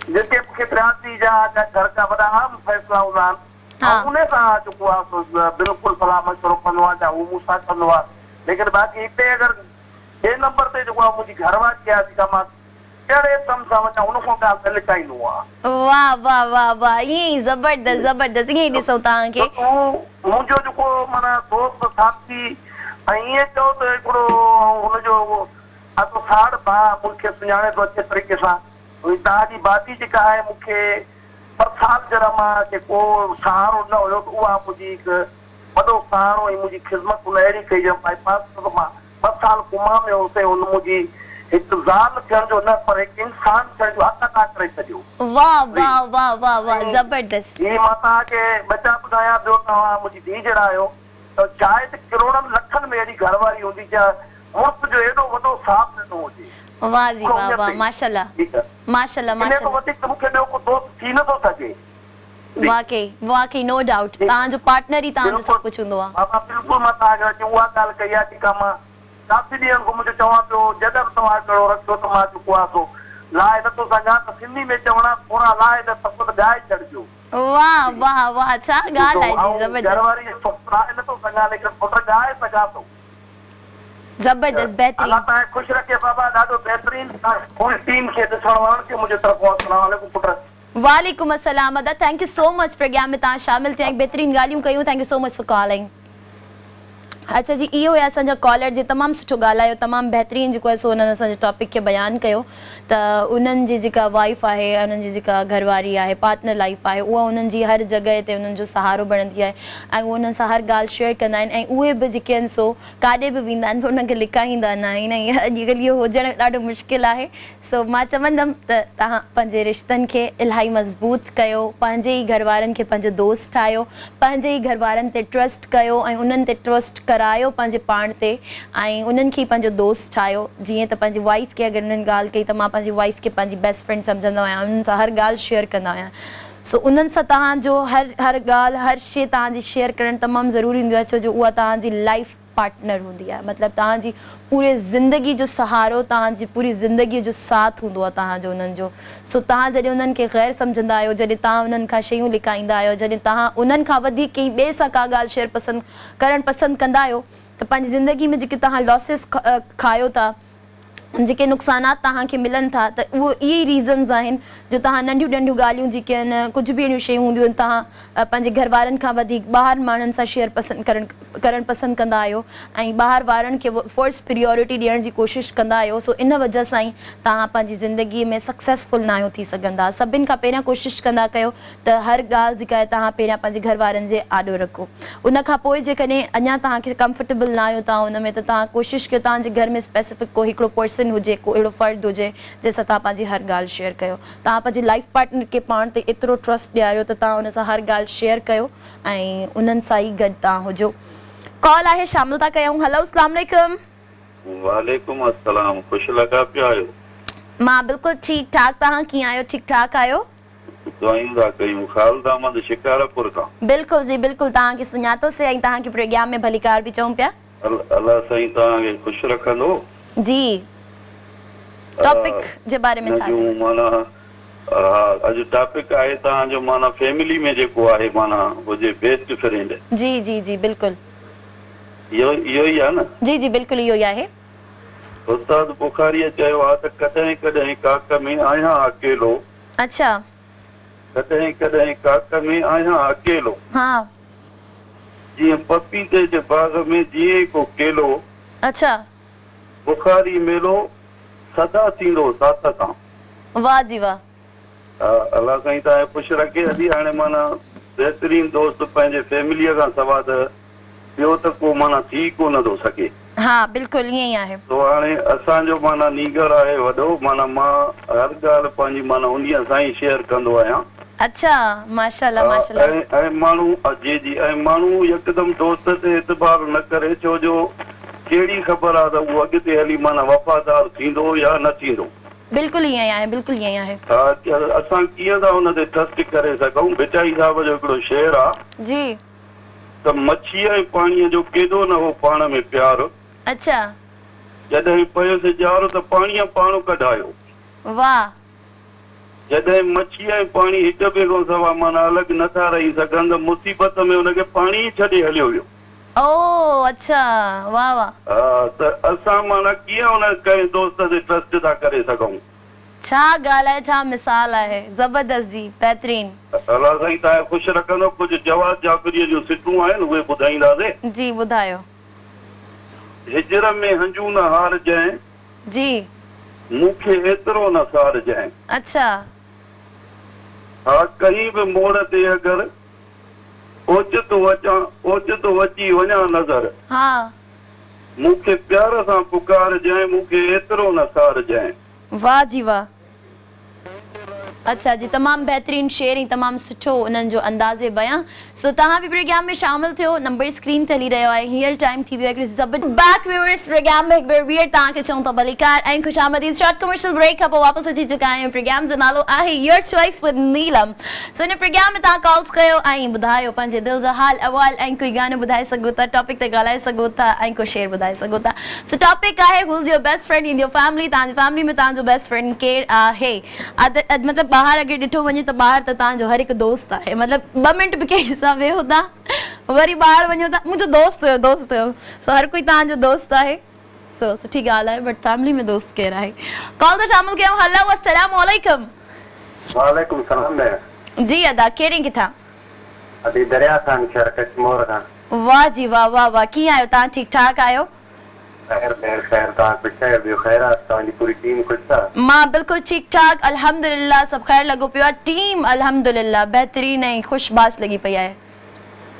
जेके मूंखे रियाती जा घर जा वॾा आम फ़ैसिला हूंदा आहिनि, उन सां जेको आहे बिल्कुलु सलाह मशवरो कंदो आहे, चाहे उहो मूंसां कंदो आहे। लेकिन बाक़ी हिते अगरि ॿिए नंबर ते जेको आहे मुंहिंजी घरवारी आहे, जेका मां कहिड़े कम सां वञा उन खां ॻाल्हि लिकाईंदो आहे। वाह वाह वाह वाह, ईअं ई ज़बरदस्त ज़बरदस्त, ईअं ई ॾिसो तव्हांखे। मुंहिंजो जेको माना दोस्त साथी, ऐं ईअं चओ त हिकिड़ो हुनजो साड़ भाउ मूंखे सुञाणे थो अच्छे तरीक़े सां। तव्हांजी भाती जेका आहे, मूंखे बरसात जरा मां जेको सहारो न हुयो त उहा मुंहिंजी हिकु वॾो सहारो ऐं मुंहिंजी ख़िदमत हुन अहिड़ी कई, बाईपास मां 2 साल कुमा में होसे उन मुझी एक ज़ाल थियण जो न पर एक इंसान थियण जो हक़ अदा करे छॾियो। वाह वाह वाह वाह वाह, जबरदस्त। ये माता के बच्चा बुधाया ॿियो तव्हां मुंहिंजी धीउ जहिड़ा आहियो त शायदि करोड़नि लखनि में अहिड़ी घरवारी हूंदी जा मुड़ुस जो एॾो वॾो साथ ॾिनो हुजे। वाह जी वाह वाह, माशाल्लाह माशाल्लाह माशाल्लाह। वधीक त मूंखे ॿियो को दोस्त थी नथो सघे। वाकई वाकई नो डाउट, तव्हांजो पार्टनर ही तव्हांजो सभु कुझु हूंदो आहे। बाबा बिल्कुलु मां तव्हांखे अची उहा ॻाल्हि कई आहे जेका मां काफ़ी ॾींहंनि खां मुंहिंजो चवां पियो जॾहिं बि तव्हां कहिड़ो रखियो त मां चुको आहे सो लाहे नथो सघां त सिंधी में चवणा थोरा लाहे त सभु ॻाए छॾिजो। वाह वाह वाह, छा ॻाल्हि आहे जी, जबरदस्त। घरवारी लाहे नथो सघां लेकिन पुट ॻाए सघां थो। जबरदस्त, बेहतरीन। अल्लाह तव्हां ख़ुशि रखे बाबा, ॾाढो बहितरीन। पूरी टीम खे ॾिसण वारनि खे मुंहिंजे तरफ़ां अस्सलाम वालेकुम पुट। वालेकुम अस्सलाम अदा, thank you so much programme में तव्हां शामिल थिया, बेहतरीन ॻाल्हियूं कयूं। Thank you so much for calling. अच्छा जी, इहो हुया असांजा कॉलर जे तमामु सुठो ॻाल्हायो, तमामु बहितरीन जेको आहे सो उन्हनि असांजे टॉपिक खे बयानु कयो त उन्हनि जी जेका वाइफ आहे, उन्हनि जी जेका घरवारी आहे, पार्टनर लाइफ आहे, उहा उन्हनि जी हर जॻह ते उन्हनि जो सहारो बणंदी आहे ऐं उहे उन्हनि सां हर ॻाल्हि शेयर कंदा आहिनि ऐं उहे बि जेके आहिनि सो काॾे बि वेंदा आहिनि उन्हनि खे लिकाईंदा न आहिनि ऐं अॼुकल्ह इहो हुजणु ॾाढो मुश्किल आहे। सो मां चवंदमि त तव्हां पंहिंजे रिश्तनि खे इलाही मज़बूत कयो, पंहिंजे ई घरवारनि खे पंहिंजो दोस्त ठाहियो, पंहिंजे ई घरवारनि ते ट्रस्ट कयो ऐं उन्हनि ते ट्रस्ट करायो पंहिंजे पाण ते ऐं उन्हनि खे पंहिंजो दोस्त ठाहियो। जीअं त पंहिंजी वाइफ खे अगरि उन्हनि ॻाल्हि कई त मां पंहिंजी वाइफ खे पंहिंजी बेस्ट फ्रेंड सम्झंदो आहियां, उन्हनि सां हर ॻाल्हि शेयर कंदा आहियां। सो उन्हनि सां तव्हांजो हर ॻाल्हि हर शइ तव्हांजी शेयर करणु तमामु ज़रूरी हूंदी आहे, छो जो उहा तव्हांजी लाइफ पार्टनर हूंदी आहे, मतिलबु तव्हांजी पूरे ज़िंदगी जो सहारो, तव्हांजी पूरी ज़िंदगीअ जो साथ हूंदो आहे तव्हांजो उन्हनि जो। सो तव्हां जॾहिं उन्हनि खे ग़ैर सम्झंदा आहियो, जॾहिं तव्हां उन्हनि खां शयूं लिकाईंदा आहियो, जॾहिं तव्हां उन्हनि खां वधीक कंहिं ॿिए सां का ॻाल्हि शेयर करणु पसंदि कंदा आहियो त पंहिंजी ज़िंदगी में जेके तव्हां लॉसिस खायो था, जेके नुक़सानात तव्हांखे मिलनि था, त उहो इहे ई रीज़न्स आहिनि जो तव्हां नंढियूं नंढियूं ॻाल्हियूं जेके आहिनि, कुझु बि अहिड़ियूं शयूं हूंदियूं आहिनि तव्हां पंहिंजे घर वारनि खां वधीक ॿाहिरि माण्हुनि सां शेयर करणु पसंदि कंदा आहियो ऐं ॿाहिरि वारनि खे फर्स्ट प्रियोरिटी ॾियण जी कोशिशि कंदा आहियो। सो इन वजह सां ई तव्हां पंहिंजी ज़िंदगीअ में सक्सेसफुल न आहियो थी सघंदा। सभिनि खां पहिरियां कोशिशि कंदा कयो त हर ॻाल्हि जेका आहे तव्हां पहिरियां पंहिंजे घर वारनि जे आॾो रखो। उन खां पोइ जेकॾहिं अञा तव्हांखे कंफर्टेबल न आहियो तव्हां उन में, त तव्हां कोशिशि कयो तव्हांजे घर में स्पेसिफिक को हिकिड़ो पर्सन हुजे, को अहिड़ो फ़र्द हुजे जंहिंसां तव्हां पंहिंजी हर ॻाल्हि शेयर कयो। तव्हां पंहिंजी लाइफ पार्टनर खे पाण ते एतिरो ट्रस्ट ॾियारियो त तव्हां उन सां हर ॻाल्हि शेयर कयो ऐं उन्हनि सां ई गॾु तव्हां हुजो। कॉल आहे, शामिल था कयूं। हेलो, अस्सलाम वालेकुम। वालेकुम अस्सलाम, ख़ुशि लॻा पिया आहियो? मां बिल्कुलु ठीकु ठाक, तव्हां कीअं आहियो? ठीकु ठाक आहियो? दुआयूं था कयूं। ख़ालिद अहमद शिकारपुर खां। बिल्कुलु जी बिल्कुलु, तव्हांखे सुञातोसीं ऐं तव्हांखे प्रोग्राम में भलीकार बि चऊं पिया। अल्लाह साईं तव्हांखे ख़ुशि रखंदो। जी, टॉपिक जे बारे में छा चओ? माना अॼु टॉपिक आहे तव्हांजो माना फैमिली में जेको आहे माना हुजे बेस्ट फ्रेंड। जी जी जी बिल्कुलु, इहो ई आहे न? जी जी बिल्कुलु इहो ई आहे। उस्ताद बुखारीअ चयो आहे त कॾहिं कॾहिं काक में आहियां अकेलो। अच्छा। कॾहिं कॾहिं काक में आहियां अकेलो। हाँ। जीअं पपीते जे बाग में जीअं को केलो। अच्छा। बुखारी मेलो सदा थींदो साथ सां। वाह जी वाह। अल्लाह साईं तव्हां ख़ुशि रखे। अॼु हाणे माना बहितरीन दोस्त पंहिंजे फैमिलीअ खां सवाइ त ॿियो त को माना थी कोन थो सघे। हाँ बिल्कुलु ईअं ई आहे। तो हाणे असांजो माना नीगर आहे वॾो, माना मां हर ॻाल्हि पंहिंजी माना उन्हीअ सां ई शेयर कंदो आहियां। अच्छा, माशाल्लाह माशाल्लाह। ऐं माण्हू जी जी ऐं माण्हू यकदम दोस्त ते एतबार न करे, छो जो कहिड़ी ख़बर आहे त उहो अॻिते हली माना वफ़ादार थींदो या न थींदो। बिल्कुलु ईअं ई आहे, बिल्कुलु ईअं ई आहे। हा, असां कीअं था हुन ते ट्रस्ट करे सघूं? बिचाई साहिब जो हिकिड़ो शेर आहे जी त मच्छीअ ऐं पाणीअ जो केॾो न हो पाण में प्यार। अच्छा। जॾहिं पयोसि ॼारो त पाणीअ पाण कढायो। वाह। जॾहिं मच्छी ऐं पाणी हिक ॿिए खां सवाइ माना अलॻि नथा रही सघनि त मुसीबत में हुनखे पाणी ई छॾे हलियो वियो। ओ अच्छा, वाह वाह। हा, त असां माना कीअं हुन कंहिं दोस्त ते ट्रस्ट था करे सघूं? छा ॻाल्हि आहे, छा मिसाल आहे, ज़बरदस्त जी, बहितरीन। अल्लाह साईं तव्हां ख़ुशि रखंदो। कुझु जवाब जाफ़रीअ जूं सिटूं आहिनि उहे ॿुधाईंदासीं। जी ॿुधायो। हिजर में हंजू न हार जंहिं जी मूंखे एतिरो न सार जंहिं। अच्छा। हा, कहीं बि मोड़ ते अगरि ओचितो अची वञा नज़र। हाँ। मूंखे प्यार सां पुकार जाए, मूंखे एतिरो न सार जाए। वाह जी वाह। अच्छा जी, तमाम बेहतरीन शेर ही तमाम सुठो उन्हनि जो अंदाज़े बयां। सो तहां भी प्रोग्राम में शामिल थियो, नंबर स्क्रीन ते हली रहियो आहे। हींअर टाइम थी वियो आहे बैक व्यूअर्स प्रोग्राम में हिकु बार वीर तव्हांखे चऊं था भलीकार ऐं खुशामदीद। शॉर्ट कमर्शियल ब्रेक खां पोइ वापसि अची चुका आहियूं। प्रोग्राम जो नालो आहे योर चॉइस विद नीलम। सो इन प्रोग्राम में तव्हां कॉल्स कयो ऐं ॿुधायो पंहिंजे दिलि जा हाल अहवाल ऐं कोई गानो ॿुधाए सघो था, टॉपिक ते ॻाल्हाए सघो था ऐं को शेर ॿुधाए सघो था। सो टॉपिक आहे whose your best friend in your family. तव्हांजी फैमिली में तव्हांजो बेस्ट फ्रेंड केरु आहे? मतिलबु ॿाहिरि अगरि ॾिठो वञे त ॿाहिरि त तव्हांजो हर हिकु दोस्त आहे, मतिलबु 2 मिंट बि कंहिं सां वेहो था वरी ॿाहिरि वञो था मुंहिंजो दोस्त हुयो। सो हर कोई तव्हांजो दोस्त आहे। सो सुठी ॻाल्हि आहे, बट फैमिली में दोस्त केरु आहे? कॉल ते शामिल कयूं। हेलो अस्सलाम वालेकुम। वालेकुम सलाम। जी अदा, कहिड़ी किथां? अभी दरिया खान शहर कचमोर खां। वाह जी वाह वाह वाह। कीअं आहियो तव्हां? ठीक ठाक आहियो? खैर तव्हां पुछायो ॿियो ख़ैरात, तव्हांजी पूरी टीम ख़ुशि आहे? मां बिल्कुलु ठीक ठाक अल्हम्दुलिल्लाह, सब ख़ैर लॻो पियो आहे। टीम अल्हम्दुलिल्लाह बेहतरीन ऐं ख़ुशबाश लॻी पई आहे।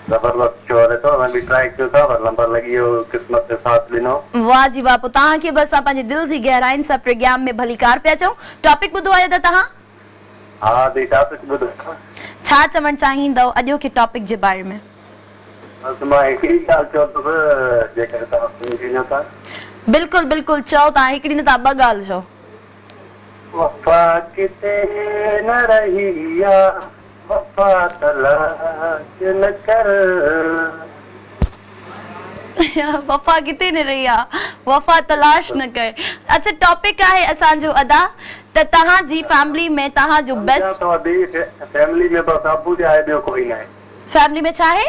जबरदस्त शो हले थो, मैं भी ट्राई कयो था पर नंबर लॻी वियो, क़िस्मत से साथ ॾिनो। वाह जी वाह। पोइ तव्हांखे बि असां पंहिंजे दिलि जी गहराइनि सां प्रोग्राम में भलीकार पिया चऊं। टॉपिक ॿुधो आहे त तव्हां? हा दी टॉपिक ॿुधो। छा चवणु चाहींदव अॼोके टॉपिक जे बारे में? मां हिकिड़ी ॻाल्हि चओ त जेकर तव्हां सम्झी न था। बिल्कुलु बिल्कुलु चओ, तव्हां हिकिड़ी न तव्हां 2 ॻाल्हि चओ। वफ़ा किथे न रही या वफ़ा तलाश न कर। वफ़ा किथे न रही आहे, वफ़ा तलाश न कर। अच्छा, टॉपिक आहे असांजो अदा त तव्हांजी फैमिली में तव्हांजो बेस्ट फैमिली में बस अबू आहे, ॿियो कोई न आहे। फैमिली में छा आहे?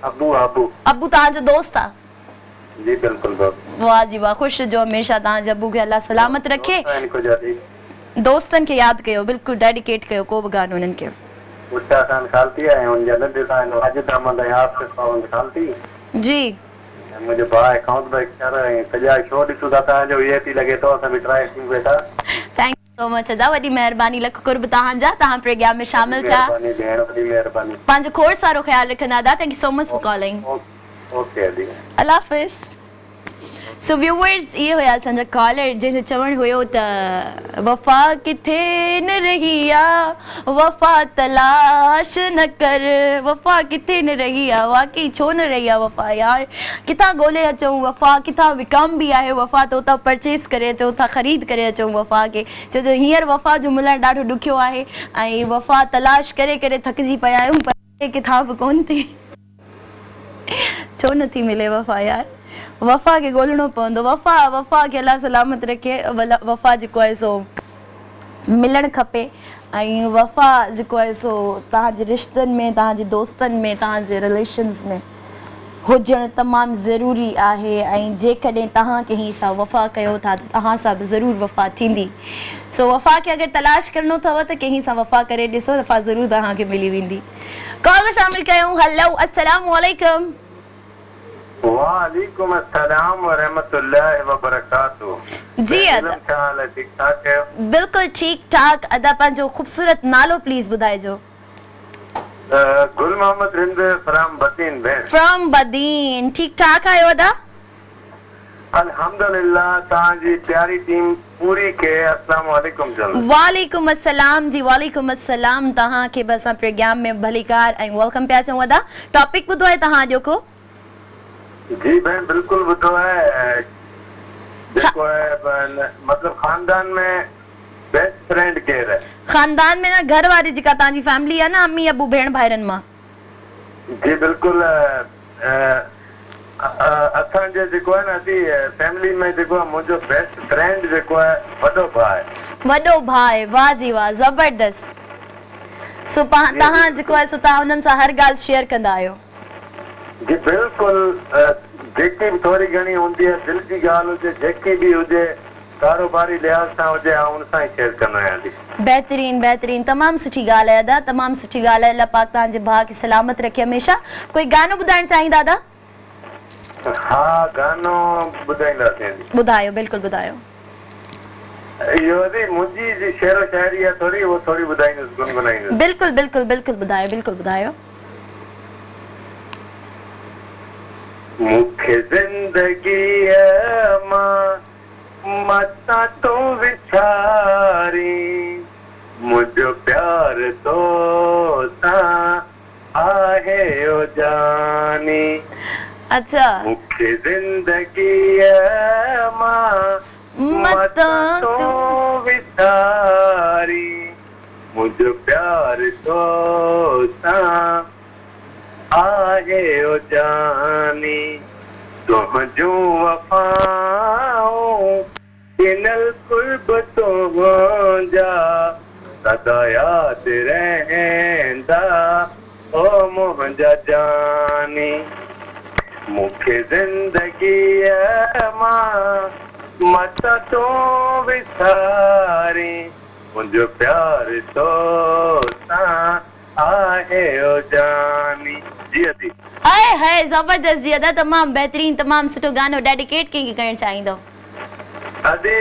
अबू तव्हांजो दोस्त आहे? जी बिल्कुल दोस्त। वाह जी वाह, खुश जो हमेशा तव्हांजे अबू खे अल्लाह सलामत रखे। दोस्तनि खे यादि कयो, बिल्कुलु डेडिकेट कयो को बि गानो उन्हनि खे। जी मुझे भाई अकाउंट में कर सजा शो ॾिसो था तव्हांजो ये थी लगे तो असां भी ट्राई कयूं वेठा। थैंक यू सो मच अदा, वॾी महिरबानी, लख कुर्ब तव्हांजा, तव्हां प्रोग्राम में शामिल थिया। महिरबानी। पंहिंजो खोड़ सारो ख्याल रखंदा अदा। Thank you so much for calling. Okay अदी, अल्लाह हाफिज़। सो व्यूअर्स, ये हुया असांजा कॉलर जंहिंजो चवणु हुयो त वफ़ा किथे न रही आहे, वफ़ा तलाश न कर। वफ़ा किथे न रही आहे, वाकई छो न रही आहे वफ़ा यार? किथां ॻोल्हे अचूं वफ़ा, किथां विकाम बि आहे वफ़ा, त उतां परचेस करे अचूं था, ख़रीद करे अचूं वफ़ा खे। छो जो हींअर वफ़ा जो मिलणु ॾाढो ॾुखियो आहे ऐं वफ़ा तलाश करे करे थकिजी पिया आहियूं, पर किथां बि कोन थी। छो नथी मिले वफ़ा यार? वफ़ा खे ॻोल्हणो पवंदो। वफ़ा खे अल्लाह सलामत रखे। वफ़ा जेको आहे सो मिलणु खपे ऐं वफ़ा जेको आहे सो तव्हांजे रिश्तनि में, तव्हांजे दोस्तनि में, तव्हांजे रिलेशन्स में हुजणु तमामु ज़रूरी आहे। ऐं जेकॾहिं तव्हां कंहिं सां वफ़ा कयो था त तव्हां सां बि ज़रूरु वफ़ा थींदी। सो वफ़ा खे अगरि तलाश करणो अथव त कंहिं सां वफ़ा करे ॾिसो, वफ़ा ज़रूरु तव्हांखे मिली वेंदी। कॉल शामिल कयूं। हेलो अस्सलाम वालेकुम। वालेकुम अस्सलाम व रहमतुल्लाहि व बरकातहू। जी अदा, ठीक ठाक है? बिल्कुल ठीक ठाक अदा। पंहिंजो खूबसूरत नालो प्लीज ॿुधाइजो। गुल मोहम्मद रिंद फ्रॉम बदीन। फ्रॉम बदीन। ठीक ठाक आयो अदा? अल्हम्दुलिल्लाह, तव्हांजी प्यारी टीम पूरी के अस्सलाम वालेकुम। वालेकुम अस्सलाम जी, वालेकुम अस्सलाम। तव्हांखे बि असां प्रोग्राम में भलीकार ऐं वेलकम पिया चऊं अदा। टॉपिक ॿुधो आहे तव्हां जेको? जी भेण बिल्कुल ॿुधो आहे। जेको है मतलब खानदान में बेस्ट फ्रेंड केर है? खानदान में ना घर वारी जेका तव्हांजी फैमिली आहे न, अम्मी अबू भेण भाइरनि मां। जी बिल्कुल। असांजे जेको आहे न अदी फैमिली में जेको आहे मुंहिंजो बेस्ट फ्रेंड जेको आहे वॾो भाउ आहे। वॾो भाउ आहे, वाह जी वाह, ज़बरदस्त। सो तव्हां जेको आहे सो तव्हां हुननि सां हर ॻाल्हि शेयर कंदा आहियो? जी बिल्कुल। जेकी भी थोड़ी घणी होंदी है, दिल की गाल हुजे, जेकी भी हुजे, कारोबारी लिहाज सां हुजे, उन सां ही शेयर करना है। बेहतरीन बेहतरीन, तमाम सुठी गाल है अदा, तमाम सुठी गाल है। अल्लाह पाक तव्हांजे भाउ खे सलामत रखे हमेशा। कोई गानो ॿुधाइण चाहींदा दादा? हाँ, गानो ॿुधाईंदासीं। ॿुधायो, बिल्कुल ॿुधायो। यो दी मुंजी जी शेरो शायरी है थोड़ी, वो थोड़ी ॿुधाईंदुसि, गुनगुनाईंदुसि। बिल्कुल बिल्कुल बिल्कुल ॿुधायो, बिल्कुल ॿुधायो। मुखे जिंदगी मां मता तो विचारी मुझो प्यार तो सा आहे ओ जानी। अच्छा मुखे जिंदगी मां मता तो विचारी मुझो प्यार तो सा आहे ओ जानी। तुझो वफाओं दिनल कुर्ब तो जा सदा याद रहंदा ओ मुंहिंजा जानी। मुखे जिंदगी मां मता तो विसारी मुझो प्यार तो सा आहे ओ जानी। जी अदी हाय हाय जबरदस्त जी अदा तमाम बेहतरीन तमाम सुठो गानो डेडिकेट कंहिंखे करणु चाहींदो? अदे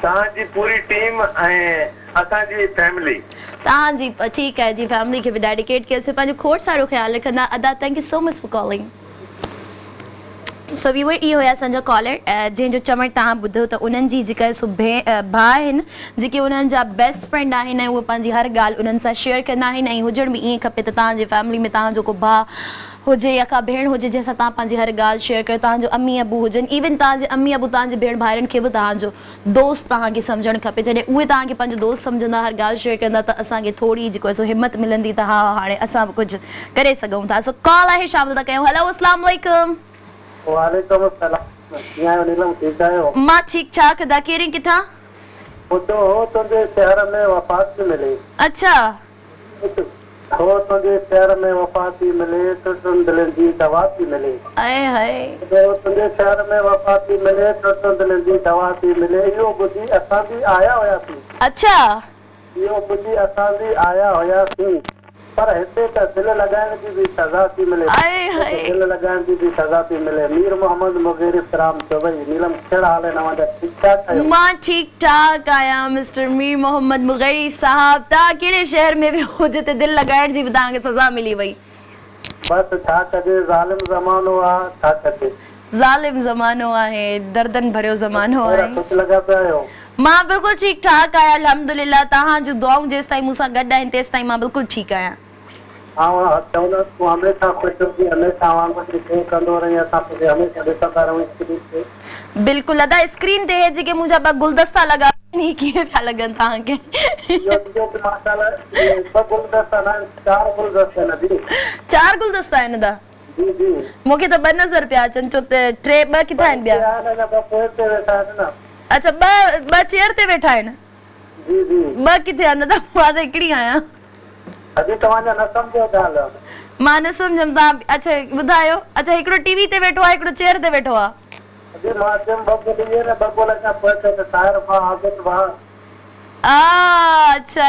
तव्हांजी पूरी टीम ऐं असांजी फैमिली। तव्हांजी ठीकु आहे जी फैमिली खे बि डेडिकेट कयोसीं पंहिंजो खोड़ सारो ख़्यालु रखंदा। अदा thank you so much for calling. So viewer इहो हुया असांजा कॉलर जंहिंजो चवणु तव्हां ॿुधो त उन्हनि जी जेका सो भाउ आहिनि जेके उन्हनि जा बेस्ट फ्रेंड आहिनि ऐं उहे पंहिंजी हर ॻाल्हि उन्हनि सां शेयर कंदा आहिनि ऐं हुजण बि ईअं खपे त तव्हांजे फैमिली में तव्हांजो को भाउ हुजे या का भेण हुजे जंहिंसां तव्हां पंहिंजी हर ॻाल्हि शेयर कयो। तव्हांजो अम्मी अबू हुजनि इवन तव्हांजे अम्मी अबू तव्हांजे भेण भाइरनि खे बि तव्हांजो दोस्त तव्हांखे सम्झणु खपे। जॾहिं उहे तव्हांखे पंहिंजो दोस्त सम्झंदा हर ॻाल्हि शेयर कंदा त असांखे थोरी जेको आहे सो हिमत मिलंदी त हा हाणे असां बि कुझु करे सघूं था। सो कॉल आहे शामिल था कयूं। हेलो अस्सलाम वालेकुम। वालेकुम अस्सलाम। कीअं आहियो नीलम? ठीकु आहियो? मां ठीकु ठाक। अदा कहिड़ी किथां? ॿुधो हो तुंहिंजे शहर में वफ़ात थी मिले। अच्छा हो तुंहिंजे शहर में वफ़ात थी मिले टुटनि दिलनि जी दवा थी मिले। आए हाय तुंहिंजे शहर में वफ़ात थी मिले टुटनि दिलनि जी दवा थी मिले। इहो ॿुधी असां बि आया हुयासीं। अच्छा इहो ॿुधी असां बि आया हुयासीं पर हिते त दिलि लॻाइण जी बि सज़ा थी मिले। दिलि लॻाइण जी बि सज़ा थी मिले। मीर मोहम्मद मुग़िरिफ़ राम दुबई। नीलम कहिड़ा हाल आहिनि तव्हांजा? ठीकु ठाक आहियो? मां ठीकु ठाक आहियां मिस्टर मीर मोहम्मद मुग़िरी साहब। तव्हां कहिड़े शहर में वियो जिते दिलि लॻाइण जी बि तव्हांखे सज़ा मिली वई? बसि छा कजे ज़ालिम ज़मानो आहे छा कजे। ज़ालिम ज़मानो आहे दर्दन भरियो ज़मानो आहे। कुझु लॻा पिया आहियो? मां बिल्कुलु ठीकु ठाक आहियां अल्हम्दुलिल्लाह। तव्हांजूं दुआऊं जेसि ताईं मूंसां गॾु आहिनि तेसि ताईं मां बिल्कुलु ठीकु आहियां। चवंदा तूं हमेशह ख़ुशि हुजी हमेशह वांगुरु कंदो रही असां तुंहिंजे हमेशह ॾिसंदा रहूं स्क्रीन ते। बिल्कुलु अदा स्क्रीन ते हे जेके मुंहिंजा ॿ गुलदस्ता लॻा आहिनि कीअं पिया लॻनि तव्हांखे? माशाल्लाह ॿ गुलदस्ता न 4 गुलदस्ता न दी 4 गुलदस्ता आहिनि अदा? जी जी मूंखे त 2 नज़र पिया अचनि। छो त 3 ॿ किथां आहिनि ॿिया? अच्छा 2 चेयर ते वेठा आहिनि। जी जी 2 किथे आहिनि? मां त हिकिड़ी आहियां। अॼु तव्हांजा न सम्झो ॻाल्हि। मां न सम्झम तव्हां। अच्छा ॿुधायो। अच्छा हिकिड़ो टीवी ते वेठो आहे हिकिड़ो चेयर ते वेठो आहे। अच्छा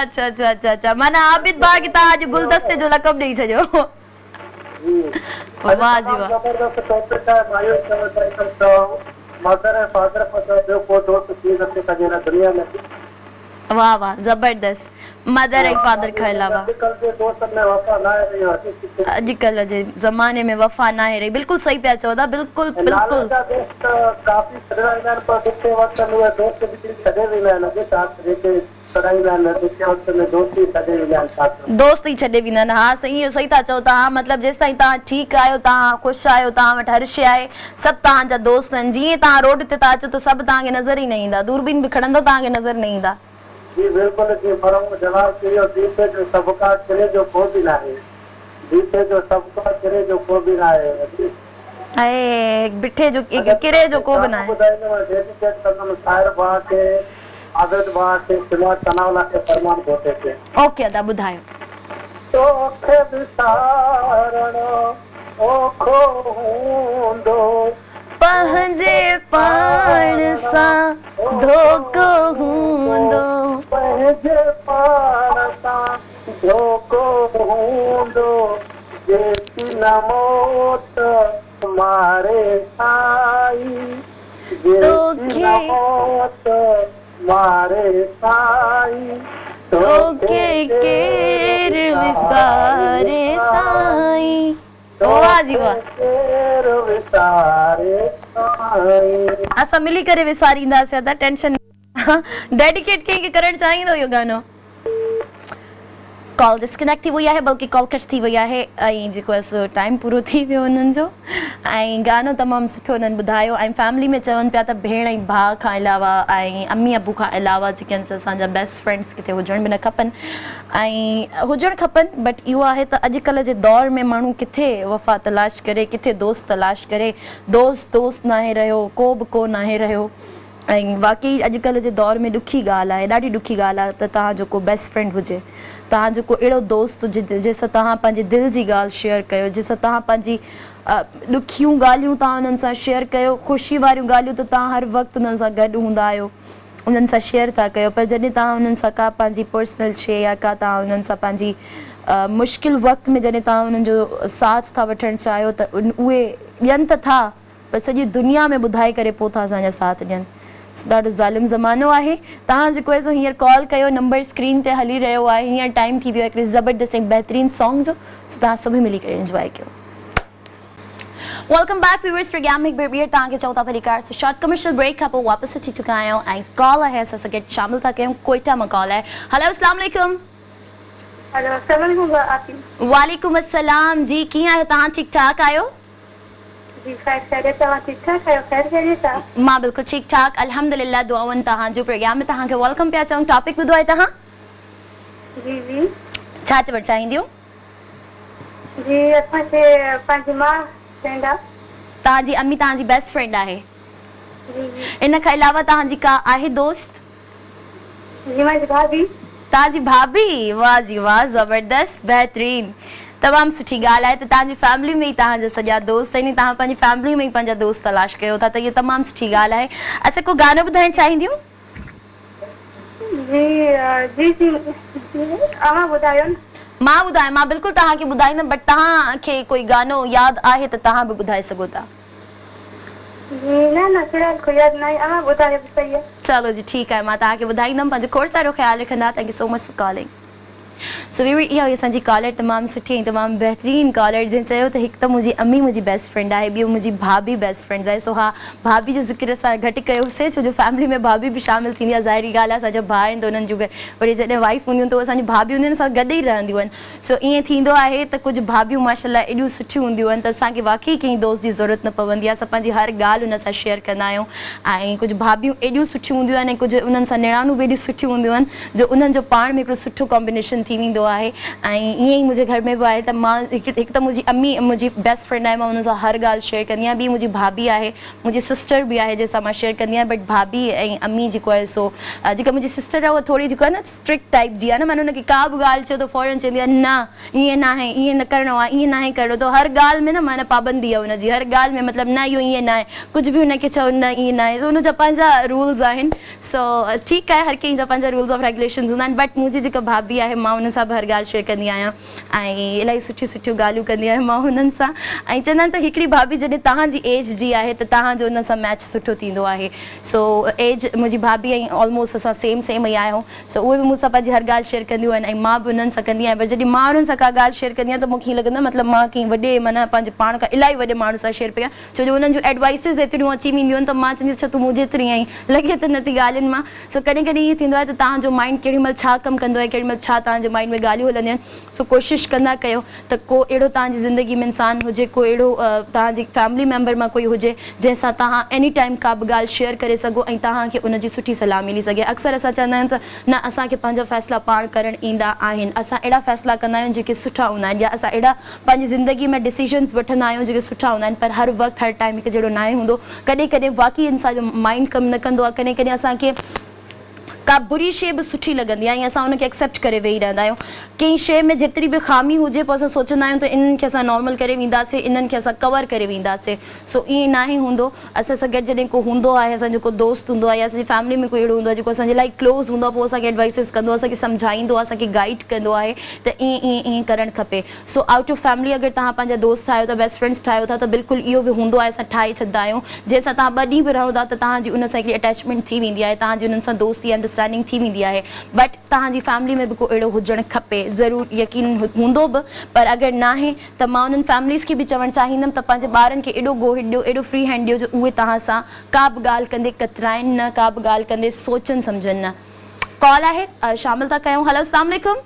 अच्छा अच्छा अच्छा अच्छा माना आबिद भाउ खे तव्हां अॼु गुलदस्ते जो लक़ब ॾेई छॾियो। वाह जी वाह। वाह वाह जबरदस्त। मदर ऐं फादर खां अलावा अॼुकल्ह जे ज़माने में वफ़ा न आहे रही। बिल्कुलु सही पिया चओ था। बिल्कुलु बिल्कुलु दोस्त ई छॾे वेंदा आहिनि। हा सही सही था चओ तव्हां। मतिलबु जेसि ताईं तव्हां ठीकु आहियो तव्हां ख़ुशि आहियो तव्हां वटि हर शइ आहे सभु तव्हांजा दोस्त आहिनि। जीअं तव्हां रोड ते था अचो त सभु तव्हांखे नज़र ई न ईंदा। दूरबीन बि खणंदो तव्हांखे नज़र न ईंदा। जी बिल्कुलु जी फरम जवाब कयो। दीपे जो सबका करे जो को भी ना है। दीपे जो सबका करे जो को भी ना है। ऐं बिठे जो किरे जो को भी ना है। डेडिकेट करम साहिर भाउ खे आबिद भाउ खे सिला तनावला खे फरमान होते थे। ओके अदा ॿुधायो। तोखे विसारणो ओखो हूंदो पंहिंजे पाण सां धोखो हूंदो। पंहिंजे पाण सां धोखो हूंदो। जेकी न मौत मारे साई जेकी न मौत मारे साई तोखे केर विसारे साईं। वाह जी वाह, असां मिली करे विसारींदासीं, अदा टेंशन डेडिकेट कंहिंखे करणु चाहींदो इहो गानो? कॉल डिस्कनेक्ट थी वई आहे, बल्कि कॉल कट थी वई आहे ऐं जेको आहे सो टाइम पूरो थी वियो उन्हनि जो। ऐं गानो तमामु सुठो उन्हनि ॿुधायो ऐं फैमिली में चवनि पिया त भेण ऐं भाउ खां अलावा ऐं अम्मी अबू खां अलावा जेके आहिनि असांजा बेस्ट फ्रेंड्स किथे हुजण बि न खपनि ऐं हुजणु खपनि, बट इहो आहे त अॼुकल्ह जे दौर में माण्हू किथे वफ़ा तलाश करे, किथे दोस्त तलाश करे, दोस्त नाहे रहियो, को बि को नाहे रहियो। ऐं वाकई अॼुकल्ह जे दौर में ॾुखी ॻाल्हि आहे, ॾाढी ॾुखी ॻाल्हि आहे त तव्हांजो को बेस्ट फ्रेंड हुजे, तव्हांजो को अहिड़ो दोस्त हुजे जंहिंसां तव्हां पंहिंजे दिलि जी ॻाल्हि शेयर कयो, जंहिंसां तव्हां पंहिंजी ॾुखियूं ॻाल्हियूं तव्हां उन्हनि सां शेयर कयो, ख़ुशी वारियूं ॻाल्हियूं त तव्हां हर वक़्तु उन्हनि सां गॾु हूंदा आहियो, उन्हनि सां शेयर था कयो। पर जॾहिं तव्हां उन्हनि सां का पंहिंजी पर्सनल शइ या का तव्हां उन्हनि सां पंहिंजी मुश्किल वक़्त में जॾहिं तव्हां उन्हनि जो साथ था वठणु चाहियो त उहे ॾियनि त था, पर सॼी दुनिया में ॿुधाए करे पोइ था असांजा साथ ॾियनि। ॾाढो ज़ालिम ज़मानो आहे। तव्हां जेको आहे सो हींअर कॉल कयो, नंबर स्क्रीन ते हली रहियो आहे, हींअर टाइम थी वियो आहे हिकिड़े ज़बरदस्त ऐं बहितरीन सॉन्ग जो, सो तव्हां सभई मिली करे इंजॉय कयो। वेलकम बैक व्यूअर्स, प्रोग्राम में हिकु बार ॿीहर तव्हांखे चऊं था परिकार से शॉर्ट कमर्शियल ब्रेक खां पोइ वापसि अची चुका आहियूं ऐं कॉल आहे असां सां गॾु शामिल था कयूं। कोयटा मां कॉल आहे। हेलो अस्सलाम वालेकुम। हेलो अस्सलाम वालेकुम आती। वालेकुम अस्सलाम जी, कीअं आहियो तव्हां? ठीक ठाक आहियो? जी खैरियत, तव्हां ठीक ठाक आहियो? खैरियत आहे? मां बिल्कुलु ठीक ठाक अल्हम्दुलिल्लाह, दुआउनि तव्हांजो। प्रोग्राम में तव्हांखे वेलकम पिया चऊं। टॉपिक ॿुधो आहे तव्हां? जी जी। छा चवणु चाहींदियूं? जी असांखे पंहिंजी माउ फ्रेंड आहे। तव्हांजी अम्मी तव्हांजी बेस्ट फ्रेंड आहे? जी जी। इन खां अलावा तव्हांजी का आहे दोस्त? जी मुंहिंजी भाभी। तव्हांजी भाभी? वाह जी वाह, ज़बरदस्त, बहितरीन, तमामु सुठी ॻाल्हि आहे। त तव्हांजी फैमिली में ई तव्हांजा सॼा दोस्त आहिनि, तव्हां पंहिंजी फैमिली में ई पंहिंजा दोस्त तलाश कयो था, त इहा तमामु सुठी ॻाल्हि आहे। अच्छा, को गानो ॿुधाइणु चाहींदियूं? जी जी जी, अवां ॿुधायो न। मां ॿुधायां? मां बिल्कुलु तव्हांखे ॿुधाईंदमि, बट तव्हांखे कोई गानो यादि आहे त तव्हां बि ॿुधाए सघो था। न फिलहाल कोई यादि न आहे, अवां ॿुधायो बि सही आहे। चलो जी, ठीकु आहे, मां तव्हांखे ॿुधाईंदमि। पंहिंजो खोड़ सारो ख़्यालु रखंदा। Thank you so much for calling. So we इहा हुई असांजी कॉलर, तमामु सुठी ऐं तमामु बहितरीन कॉलर, जंहिं चयो त हिकु त मुंहिंजी अम्मी मुंहिंजी बेस्ट फ्रेंड आहे, ॿियो मुंहिंजी भाभी बेस्ट फ्रेंड्स आहे। सो हा, भाभी जो ज़िक्र असां घटि कयोसीं, छो जो फैमिली में भाभी बि शामिलु थींदी आहे। ज़ाहिरी ॻाल्हि आहे, असांजा भाउ आहिनि त उन्हनि जूं वरी जॾहिं वाइफ हूंदियूं आहिनि त असांजी भाभी हूंदियूं आहिनि, असां गॾु ई रहंदियूं आहिनि। सो ईअं थींदो आहे त कुझु भाभियूं माशाल्लाह एॾियूं सुठियूं हूंदियूं आहिनि त असांखे वाक़ई कंहिं दोस्त जी ज़रूरत न पवंदी आहे, असां पंहिंजी हर ॻाल्हि उन सां शेयर कंदा आहियूं। ऐं कुझु भाभियूं एॾियूं सुठियूं हूंदियूं आहिनि ऐं कुझु उन्हनि सां निणानूं बि एॾियूं सुठियूं हूंदियूं आहिनि जो उन्हनि जो पाण में हिकिड़ो सुठो कॉम्बिनेशन थी वेंदो आहे। ऐं ईअं ई मुंहिंजे घर में बि आहे त मां हिकु त मुंहिंजी अम्मी मुंहिंजी बेस्ट फ्रेंड आहे, मां हुन सां हर ॻाल्हि शेयर कंदी आहियां। ॿी मुंहिंजी भाभी आहे, मुंहिंजी सिस्टर बि आहे जंहिंसां मां शेयर कंदी आहियां। बट भाभी ऐं अम्मी जेको आहे सो जेका मुंहिंजी सिस्टर आहे उहा थोरी जेको आहे न स्ट्रिक्ट टाइप जी आहे न, माना हुनखे का बि ॻाल्हि चयो त फौरन चवंदी आहे न ईअं न आहे, ईअं न करिणो आहे, ईअं न आहे करिणो। त हर ॻाल्हि में न माना पाबंदी आहे हुनजी, हर ॻाल्हि में मतिलबु न इहो ईअं न आहे, कुझु बि हुनखे चओ न ईअं न आहे। सो हुनजा पंहिंजा रूल्स आहिनि। सो ठीकु आहे, हर कंहिंजा पंहिंजा रूल्स ऑफ रेगुलेशन्स हूंदा आहिनि। बट मुंहिंजी जेका भाभी आहे मां हुन सां बि हर ॻाल्हि शेयर कंदी आहियां ऐं इलाही सुठियूं सुठियूं ॻाल्हियूं कंदी आहियां मां हुननि सां। ऐं चवंदा आहिनि त हिकिड़ी भाभी जॾहिं तव्हांजी एज जी आहे त तव्हांजो हुन सां मैच सुठो थींदो आहे। सो एज मुंहिंजी भाभी ऐं ऑलमोस्ट असां सेम ई आहियूं। सो उहे बि मूंसां पंहिंजी हर ॻाल्हि शेयर कंदियूं आहिनि ऐं मां बि हुननि सां कंदी आहियां। पर जॾहिं मां हुननि सां का ॻाल्हि शेयर कंदी आहियां त मूंखे ईअं लॻंदो आहे मतिलबु मां कंहिं वॾे माना पंहिंजे पाण खां इलाही वॾे माण्हू सां शेयर कयां, छो जो हुननि जूं एडवाइसिस एतिरियूं अची वेंदियूं आहिनि त मां चवंदी आहियां तूं मुंहिंजे जेतिरी आई, लॻे त नथी ॻाल्हियुनि मां। सो कॾहिं कॾहिं ईअं थींदो आहे त तव्हांजो माइंड केॾी महिल छा कमु कंदो आहे, केॾी महिल छा तव्हांजे माइंड में ॻाल्हियूं हलंदियूं आहिनि। सो कोशिशि कंदा कयो त को अहिड़ो तव्हांजी ज़िंदगी में इंसानु हुजे, को अहिड़ो तव्हांजी फैमिली मेंबर मां कोई हुजे जंहिंसां तव्हां एनी टाइम का बि ॻाल्हि शेयर करे सघो ऐं तव्हांखे उनजी सुठी सलाह मिली सघे। अक्सर असां चवंदा आहियूं त न असांखे पंहिंजा फ़ैसिला पाण करणु ईंदा आहिनि, असां अहिड़ा फ़ैसिला कंदा आहियूं जेके सुठा हूंदा आहिनि, या असां अहिड़ा पंहिंजी ज़िंदगी में डिसीजन्स वठंदा आहियूं जेके सुठा हूंदा आहिनि। पर हर वक़्तु हर टाइम हिकु जहिड़ो न आहे हूंदो। कॾहिं कॾहिं वाक़ई इंसान जो माइंड कमु न कंदो आहे, कॾहिं कॾहिं असांखे का बुरी शइ बि सुठी लॻंदी आहे ऐं असां उनखे एक्सेप्ट करे वेही रहंदा आहियूं। कंहिं शइ में जेतिरी बि ख़ामी हुजे पोइ असां सोचंदा आहियूं त इन्हनि खे असां नॉर्मल करे वेंदासीं, इन्हनि खे असां कवर करे वेंदासीं। सो ईअं न ई हूंदो। असां सां गॾु जॾहिं को हूंदो आहे, असांजो को दोस्त हूंदो आहे या असांजी फैमिली में कोई अहिड़ो हूंदो आहे जेको असांजे लाइ क्लोज़ हूंदो आहे, पोइ असांखे एडवाइसिस कंदो आहे, असांखे सम्झाईंदो आहे, असांखे गाइड कंदो आहे त ईअं करणु खपे। सो आउट ऑफ फैमिली अगरि तव्हां पंहिंजा दोस्त ठाहियो था, बेस्ट फ्रेंड्स ठाहियो था, त बिल्कुलु इहो बि हूंदो आहे, असां ठाहे छॾंदा आहियूं जंहिंसां तव्हां ॿ ॾींहं बि रहो था त तव्हांजी उन सां हिकिड़ी अटैचमेंट थी वेंदी आहे, तव्हांजी उन्हनि सां दोस्ती अंडरस्टैंडिंग अंडरस्टैंडिंग थी वेंदी आहे बट तव्हांजी फैमिली में भी को अहिड़ो हुजणु खपे ज़रूरु यकीन हूंदो बि पर अगरि न आहे त मां उन्हनि फैमिलीज़ खे बि चवणु चाहींदमि त पंहिंजे ॿारनि खे एॾो गोहिड ॾियो एॾो फ्री हैंड ॾियो जो उहे तव्हां सां का बि ॻाल्हि कंदे कतराइनि न का बि ॻाल्हि कंदे सोचनि सम्झनि न कॉल आहे शामिल था कयूं हेलो अस्सलाम वालेकुम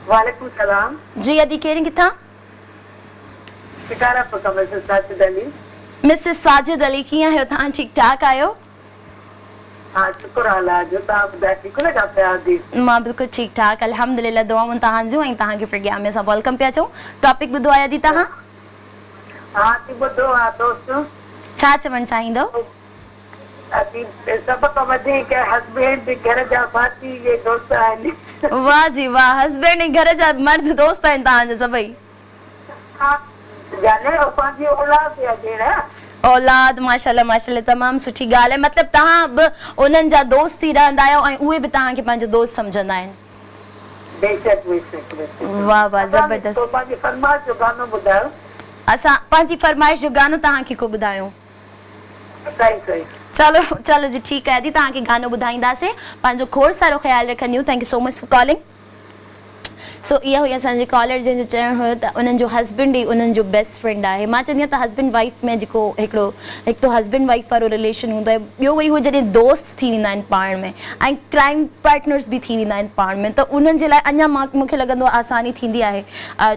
वालेकुम सलाम जी अदी कहिड़ी किथां शिकारा पका मिसेस साजिद अली मिसेस साजिद अली कीअं आहियो तव्हां ठीकु ठाक आहियो हाँ शुक्र अल्लाह जो तव्हां ॿुधायो ठीक न का प्यार दी मां बिल्कुलु ठीकु ठाक अल्हम्दुलिल्लाह दुआऊं तव्हांजूं ऐं तव्हांखे प्रोग्राम में असां वेलकम पिया चऊं टॉपिक ॿुधो आहे अदी तव्हां हाँ थी ॿुधो आहे दोस्त छा चवणु चाहींदो असीं सभ खां वधीक हस्बैंड घर जा साथी ये दोस्त आहिनि वाह जी वाह हस्बैंड ऐं घर जा मर्द दोस्त आहिनि तव्हांजा सभई हाँ जाने पंहिंजी औलाद आहे भेण औलाद माशाल्लाह माशाल्लाह तमामु सुठी ॻाल्हि आहे मतिलबु तव्हां बि उन्हनि जा दोस्त थी रहंदा आहियो ऐं उहे बि तव्हांखे पंहिंजो दोस्त सम्झंदा आहिनि बेशक बेशक वाह वाह ज़बरदस्त पंहिंजी फरमाइश जो गानो ॿुधायो असां पंहिंजी फरमाइश जो गानो तव्हांखे को ॿुधायूं सही सही चलो चलो जी ठीकु आहे दी तव्हांखे गानो ॿुधाईंदासीं पंहिंजो खोड़ सारो ख़्यालु रखंदियूं thank you so much for calling so इहा हुई असांजे कॉलर जंहिंजो चइणो हुयो त उन्हनि जो हस्बैंड ई उन्हनि जो बेस्ट फ्रेंड आहे मां चवंदी आहियां त हस्बैंड वाइफ में जेको हिकिड़ो हिकु हस्बैंड वाइफ वारो रिलेशन हूंदो आहे ॿियो वरी उहे जॾहिं दोस्त थी वेंदा आहिनि पाण में ऐं क्राइम पार्टनर्स बि थी वेंदा आहिनि पाण में त उन्हनि जे लाइ अञा मूंखे लॻंदो आहे आसानी थींदी आहे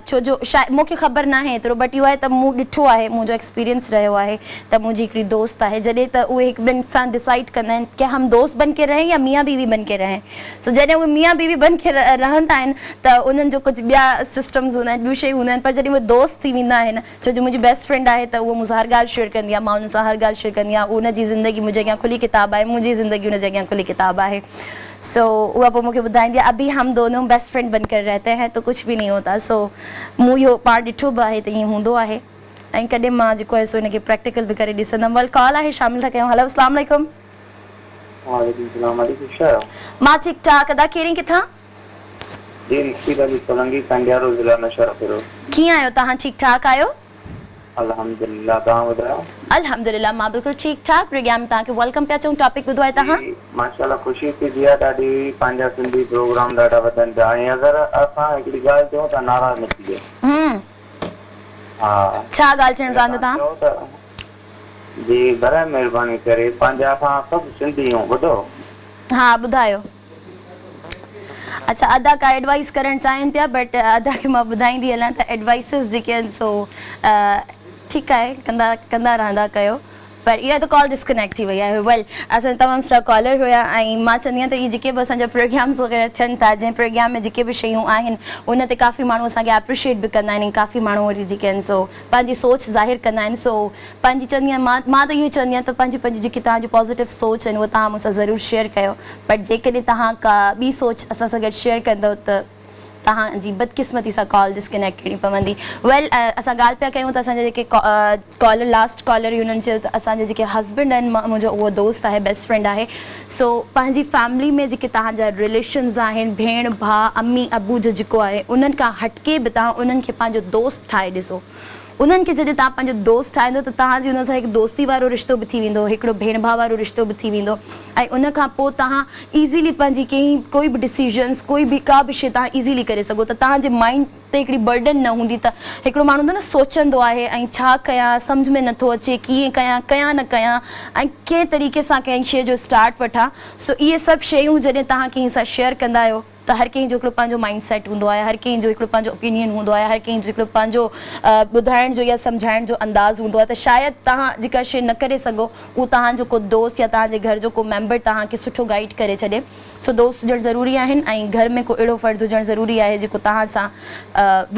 छो जो शायदि मूंखे ख़बर न आहे एतिरो बट इहो आहे त मूं ॾिठो आहे मुंहिंजो एक्सपीरियंस रहियो आहे त मुंहिंजी हिकिड़ी दोस्त आहे जॾहिं त उहे हिकु ॿिनि सां डिसाइड कंदा आहिनि की हम दोस्त बन के रहें या मियाँ बीवी बन के रहें सो जॾहिं उहे मियाँ बीवी बन के रहंदा आहिनि त उन्हनि जो कुझु ॿिया सिस्टम्स हूंदा आहिनि ॿियूं शयूं हूंदा आहिनि पर जॾहिं उहे दोस्त थी वेंदा आहिनि छो जो मुंहिंजी बेस्ट फ्रेंड आहे त उहो मूंसां हर ॻाल्हि शेयर कंदी आहे मां उन सां हर ॻाल्हि शेयर कंदी आहियां उनजी ज़िंदगी मुंहिंजे अॻियां खुली किताब आहे मुंहिंजी ज़िंदगी उनजे अॻियां खुली किताब आहे सो उहा पोइ मूंखे ॿुधाईंदी आहे अभी हम दोनों बेस्ट फ्रेंड बनकर रहते हैं तो कुछ भी नहीं होता सो मूं इहो पाण ॾिठो बि आहे त ईअं हूंदो आहे ऐं कॾहिं मां जेको आहे सो हिनखे प्रैक्टिकल बि करे ॾिसंदमि वल कॉल आहे शामिल था कयूं हेलो अस्सलाम वालेकुम मां ठीकु ठाक अदा कहिड़ी किथां जी रिश्ती अली सोलंकी कंडियारो जिला में शरफरो कीअं आहियो तव्हां ठीकु ठाक आहियो अल्हम्दुलिल्लाह तव्हां ॿुधायो अल्हम्दुलिल्लाह मां बिल्कुलु ठीकु ठाक प्रोग्राम तव्हांखे वेलकम पिया चऊं टॉपिक ॿुधो आहे तव्हां माशाल्लाह ख़ुशी थी आहे ॾाढी पंहिंजा सिंधी प्रोग्राम ॾाढा वधनि पिया ऐं अगरि असां हिकिड़ी ॻाल्हि चऊं त नाराज़ न थी थिए हा छा ॻाल्हि चवणु चाहींदो तव्हां जी घर महिरबानी करे पंहिंजा असां सभु सिंधी आहियूं ॿुधो हा ॿुधायो अच्छा अदा का एडवाइस करणु चाहिनि पिया बट अदा खे मां ॿुधाईंदी हलां त एडवाइसिस जेके आहिनि सो ठीकु आहे कंदा रहंदा कयो पर इहा त कॉल डिस्कनेक्ट थी वई आहे वेल असां तमामु सुठा कॉलर हुया ऐं मां चवंदी आहियां त इहे जेके बि असांजा प्रोग्राम्स वग़ैरह थियनि था जंहिं प्रोग्राम में जेके बि शयूं आहिनि उन ते काफ़ी माण्हू असांखे एप्रिशिएट बि कंदा आहिनि काफ़ी माण्हू वरी जेके आहिनि सो पंहिंजी सोच ज़ाहिर कंदा आहिनि सो पंहिंजी चवंदी आहियां मां त इहो चवंदी आहियां त पंहिंजी जेकी तव्हांजी पॉज़िटिव सोच आहिनि उहा तव्हां मूंसां ज़रूरु शेयर कयो बट जेकॾहिं तव्हां का ॿी सोच असां सां गॾु शेयर कंदव त तव्हांजी बदकिस्मती सां कॉल डिस्कनेक्ट करणी पवंदी वेल असां ॻाल्हि पिया कयूं त असांजा जेके कॉलर लास्ट कॉलर हुई उन्हनि चयो त असांजे जेके हस्बैंड आहिनि मुंहिंजो उहो दोस्त आहे बेस्ट फ्रेंड आहे सो पंहिंजी फैमिली में जेके तव्हांजा रिलेशन्स आहिनि भेण भाउ अम्मी अबू जो जेको आहे उन्हनि खां हटके बि तव्हां उन्हनि खे पंहिंजो दोस्त ठाहे ॾिसो उन्हनि खे जॾहिं तव्हां पंहिंजो दोस्त ठाहींदो त तव्हांजी उन सां हिकु दोस्ती वारो रिश्तो बि थी वेंदो हिकिड़ो भेण भाउ वारो रिश्तो बि थी वेंदो ऐं उन खां पोइ तव्हां ईज़ीली पंहिंजी कोई बि डिसीजन्स कोई बि का बि शइ तव्हां ईज़ीली करे सघो त तव्हांजे माइंड ते हिकिड़ी बर्डन न हूंदी त हिकिड़ो माण्हू हूंदो न सोचंदो आहे ऐं छा कयां सम्झ में नथो अचे कीअं कयां न कयां ऐं कंहिं तरीक़े सां कंहिं शइ जो स्टार्ट वठां सो इहे सभु शयूं जॾहिं तव्हां कंहिं सां शेयर कंदा आहियो त हर कंहिंजो हिकिड़ो पंहिंजो माइंड सेट हूंदो आहे हर कंहिंजो हिकिड़ो पंहिंजो ओपिनियन हूंदो आहे हर कंहिंजो हिकिड़ो पंहिंजो ॿुधाइण जो या सम्झाइण जो अंदाज़ हूंदो आहे त शायदि तव्हां जेका शइ न करे सघो उहो तव्हांजो को दोस्त या तव्हांजे घर जो को मेंबर तव्हांखे सुठो गाइड करे छॾे सो दोस्त हुजणु ज़रूरी आहिनि ऐं घर में को अहिड़ो फ़र्ज़ु हुजणु ज़रूरी आहे जेको तव्हां सां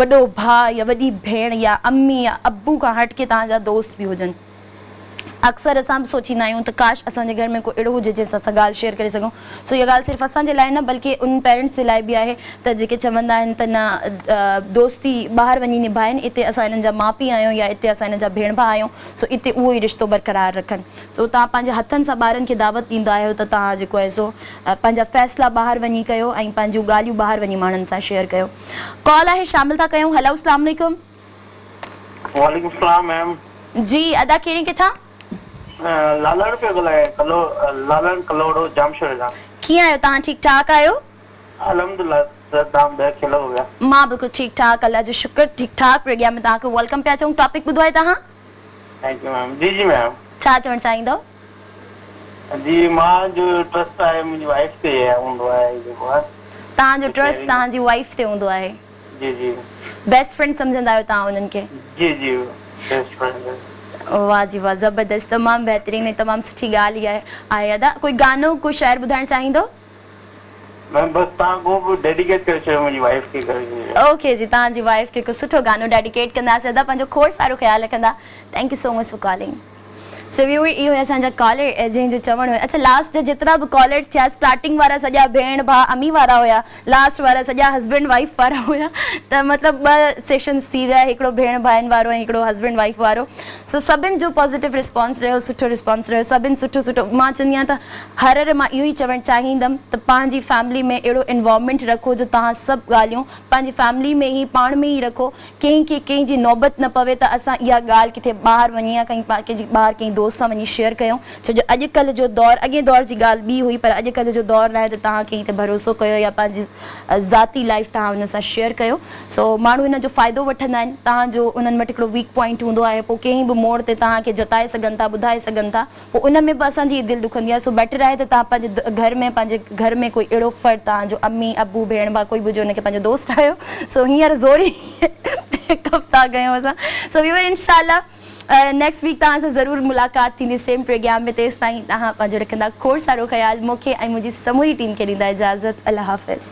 वॾो भाउ या वॾी भेण या अम्मी या अबू खां हटके तव्हांजा दोस्त बि हुजनि अक्सर असां बि सोचींदा आहियूं त काश असांजे घर में को अहिड़ो हुजे जंहिंसां असां ॻाल्हि शेयर करे सघूं सो इहा ॻाल्हि सिर्फ़ु असांजे लाइ न बल्कि उन पेरेंट्स जे लाइ बि आहे त जेके चवंदा आहिनि त न दोस्ती ॿाहिरि वञी निभाइनि हिते असां हिननि जा माउ पीउ आहियूं या हिते असां हिननि जा भेण भाउ आहियूं सो हिते उहो ई रिश्तो बरक़रार रखनि सो तव्हां पंहिंजे हथनि सां ॿारनि खे दावत ॾींदा आहियो त तव्हां जेको आहे सो पंहिंजा फ़ैसिला ॿाहिरि वञी कयो ऐं पंहिंजूं ॻाल्हियूं ॿाहिरि वञी माण्हुनि सां शेयर कयो कॉल आहे शामिल था कयूं हेलो अस्सलाम वालेकुम वालेकुम सलाम मैम जी अदा कहिड़ी किथां लालन पे ॻाल्हाए लालन कलोड़ो जामशेद खां। कीअं आहियो तव्हां? ठीकु ठाक आहियो? अल्हम्दुलिल्लाह तव्हां ॿिया हो गया। मां बिल्कुलु ठीकु ठाक, अल्लाह जो शुक्र, ठीकु ठाक प्रोग्राम में तव्हांखे वेलकम पिया चऊं। टॉपिक ॿुधो आहे तव्हां? Thank you ma'am. जी जी मैम। छा चवणु चाहींदव? जी मां जो ट्रस्ट आहे मुंहिंजी वाइफ ते हूंदो आहे जेको आहे। तव्हांजो ट्रस्ट तव्हांजी वाइफ ते हूंदो आहे? जी जी। बेस्ट फ्रेंड सम्झंदा आहियो तव्हां उन्हनि खे? जी जी बेस्ट फ्रेंड। वाह जी वाह, ज़बरदस्त, तमामु बहितरीन ऐं तमामु सुठी ॻाल्हि आहे। अदा कोई गानो कोई शाइर ॿुधाइणु चाहींदो? मैम बस तव्हां को डेडिकेट करे छॾियो मुंहिंजी वाइफ खे करे। ओके जी, तव्हांजी वाइफ खे कुझु सुठो गानो डेडिकेट कंदासीं। अदा पंहिंजो खोड़ सारो ख़्यालु रखंदा। Thank you so much for calling. So viewer, इहो आहे असांजा कॉलर जंहिंजो चवणु हुयो। अच्छा, लास्ट जा जेतिरा बि कॉलर थिया, स्टार्टिंग वारा सॼा भेण भाउ अमी वारा हुया, लास्ट वारा सॼा हस्बैंड वाइफ वारा हुया। त मतिलबु 2 सेशन्स थी विया, हिकिड़ो भेण भाउनि वारो ऐं हिकिड़ो हस्बैंड वाइफ वारो। सो सभिनि जो पॉज़िटिव रिस्पॉन्स रहियो, सुठो रिस्पॉन्स रहियो, सभिनि सुठो सुठो। मां चवंदी आहियां त हर मां इहो ई चवणु चाहींदमि त पंहिंजी फैमिली में अहिड़ो इन्वॉल्वमेंट रखो जो तव्हां सभु ॻाल्हियूं पंहिंजी फैमिली में ई पाण में ई रखो। कंहिंखे कंहिंजी नौबत न पवे त असां इहा ॻाल्हि किथे ॿाहिरि वञी या कंहिंजी ॿाहिरि कंहिं दोस्त सां वञी शेयर कयूं। छो जो अॼुकल्ह जो दौर, अॻे दौर जी ॻाल्हि ॿी हुई, पर अॼुकल्ह जो दौर आहे त तव्हां कंहिं ते भरोसो कयो या पंहिंजी ज़ाती लाइफ तव्हां हुन सां शेयर कयो। सो माण्हू हिन जो फ़ाइदो वठंदा आहिनि। तव्हांजो उन्हनि वटि हिकिड़ो वीक पॉइंट हूंदो आहे, पोइ कंहिं बि मोड़ ते तव्हांखे जताए सघनि था, ॿुधाए सघनि था, पोइ उन में बि असांजी दिलि दुखंदी आहे। सो बेटर आहे त तव्हां पंहिंजे घर में कोई अहिड़ो फ़र्द, तव्हांजो अम्मी अबू भेण भाउ कोई बि हुजे, हुनखे पंहिंजो दोस्त ठाहियो। सो हींअर ज़ोरी पिकअप था कयूं असां। सो व्यूअर, इंशाल्लाह नेक्स्ट वीक तव्हां सां ज़रूरु मुलाक़ात थींदी सेम प्रोग्राम में। तेसि ताईं तव्हां पंहिंजो रखंदा खोड़ सारो ख़्यालु। मूंखे ऐं मुंहिंजी समूरी टीम खे ॾींदा इजाज़त। अल्लाह हाफ़िज़।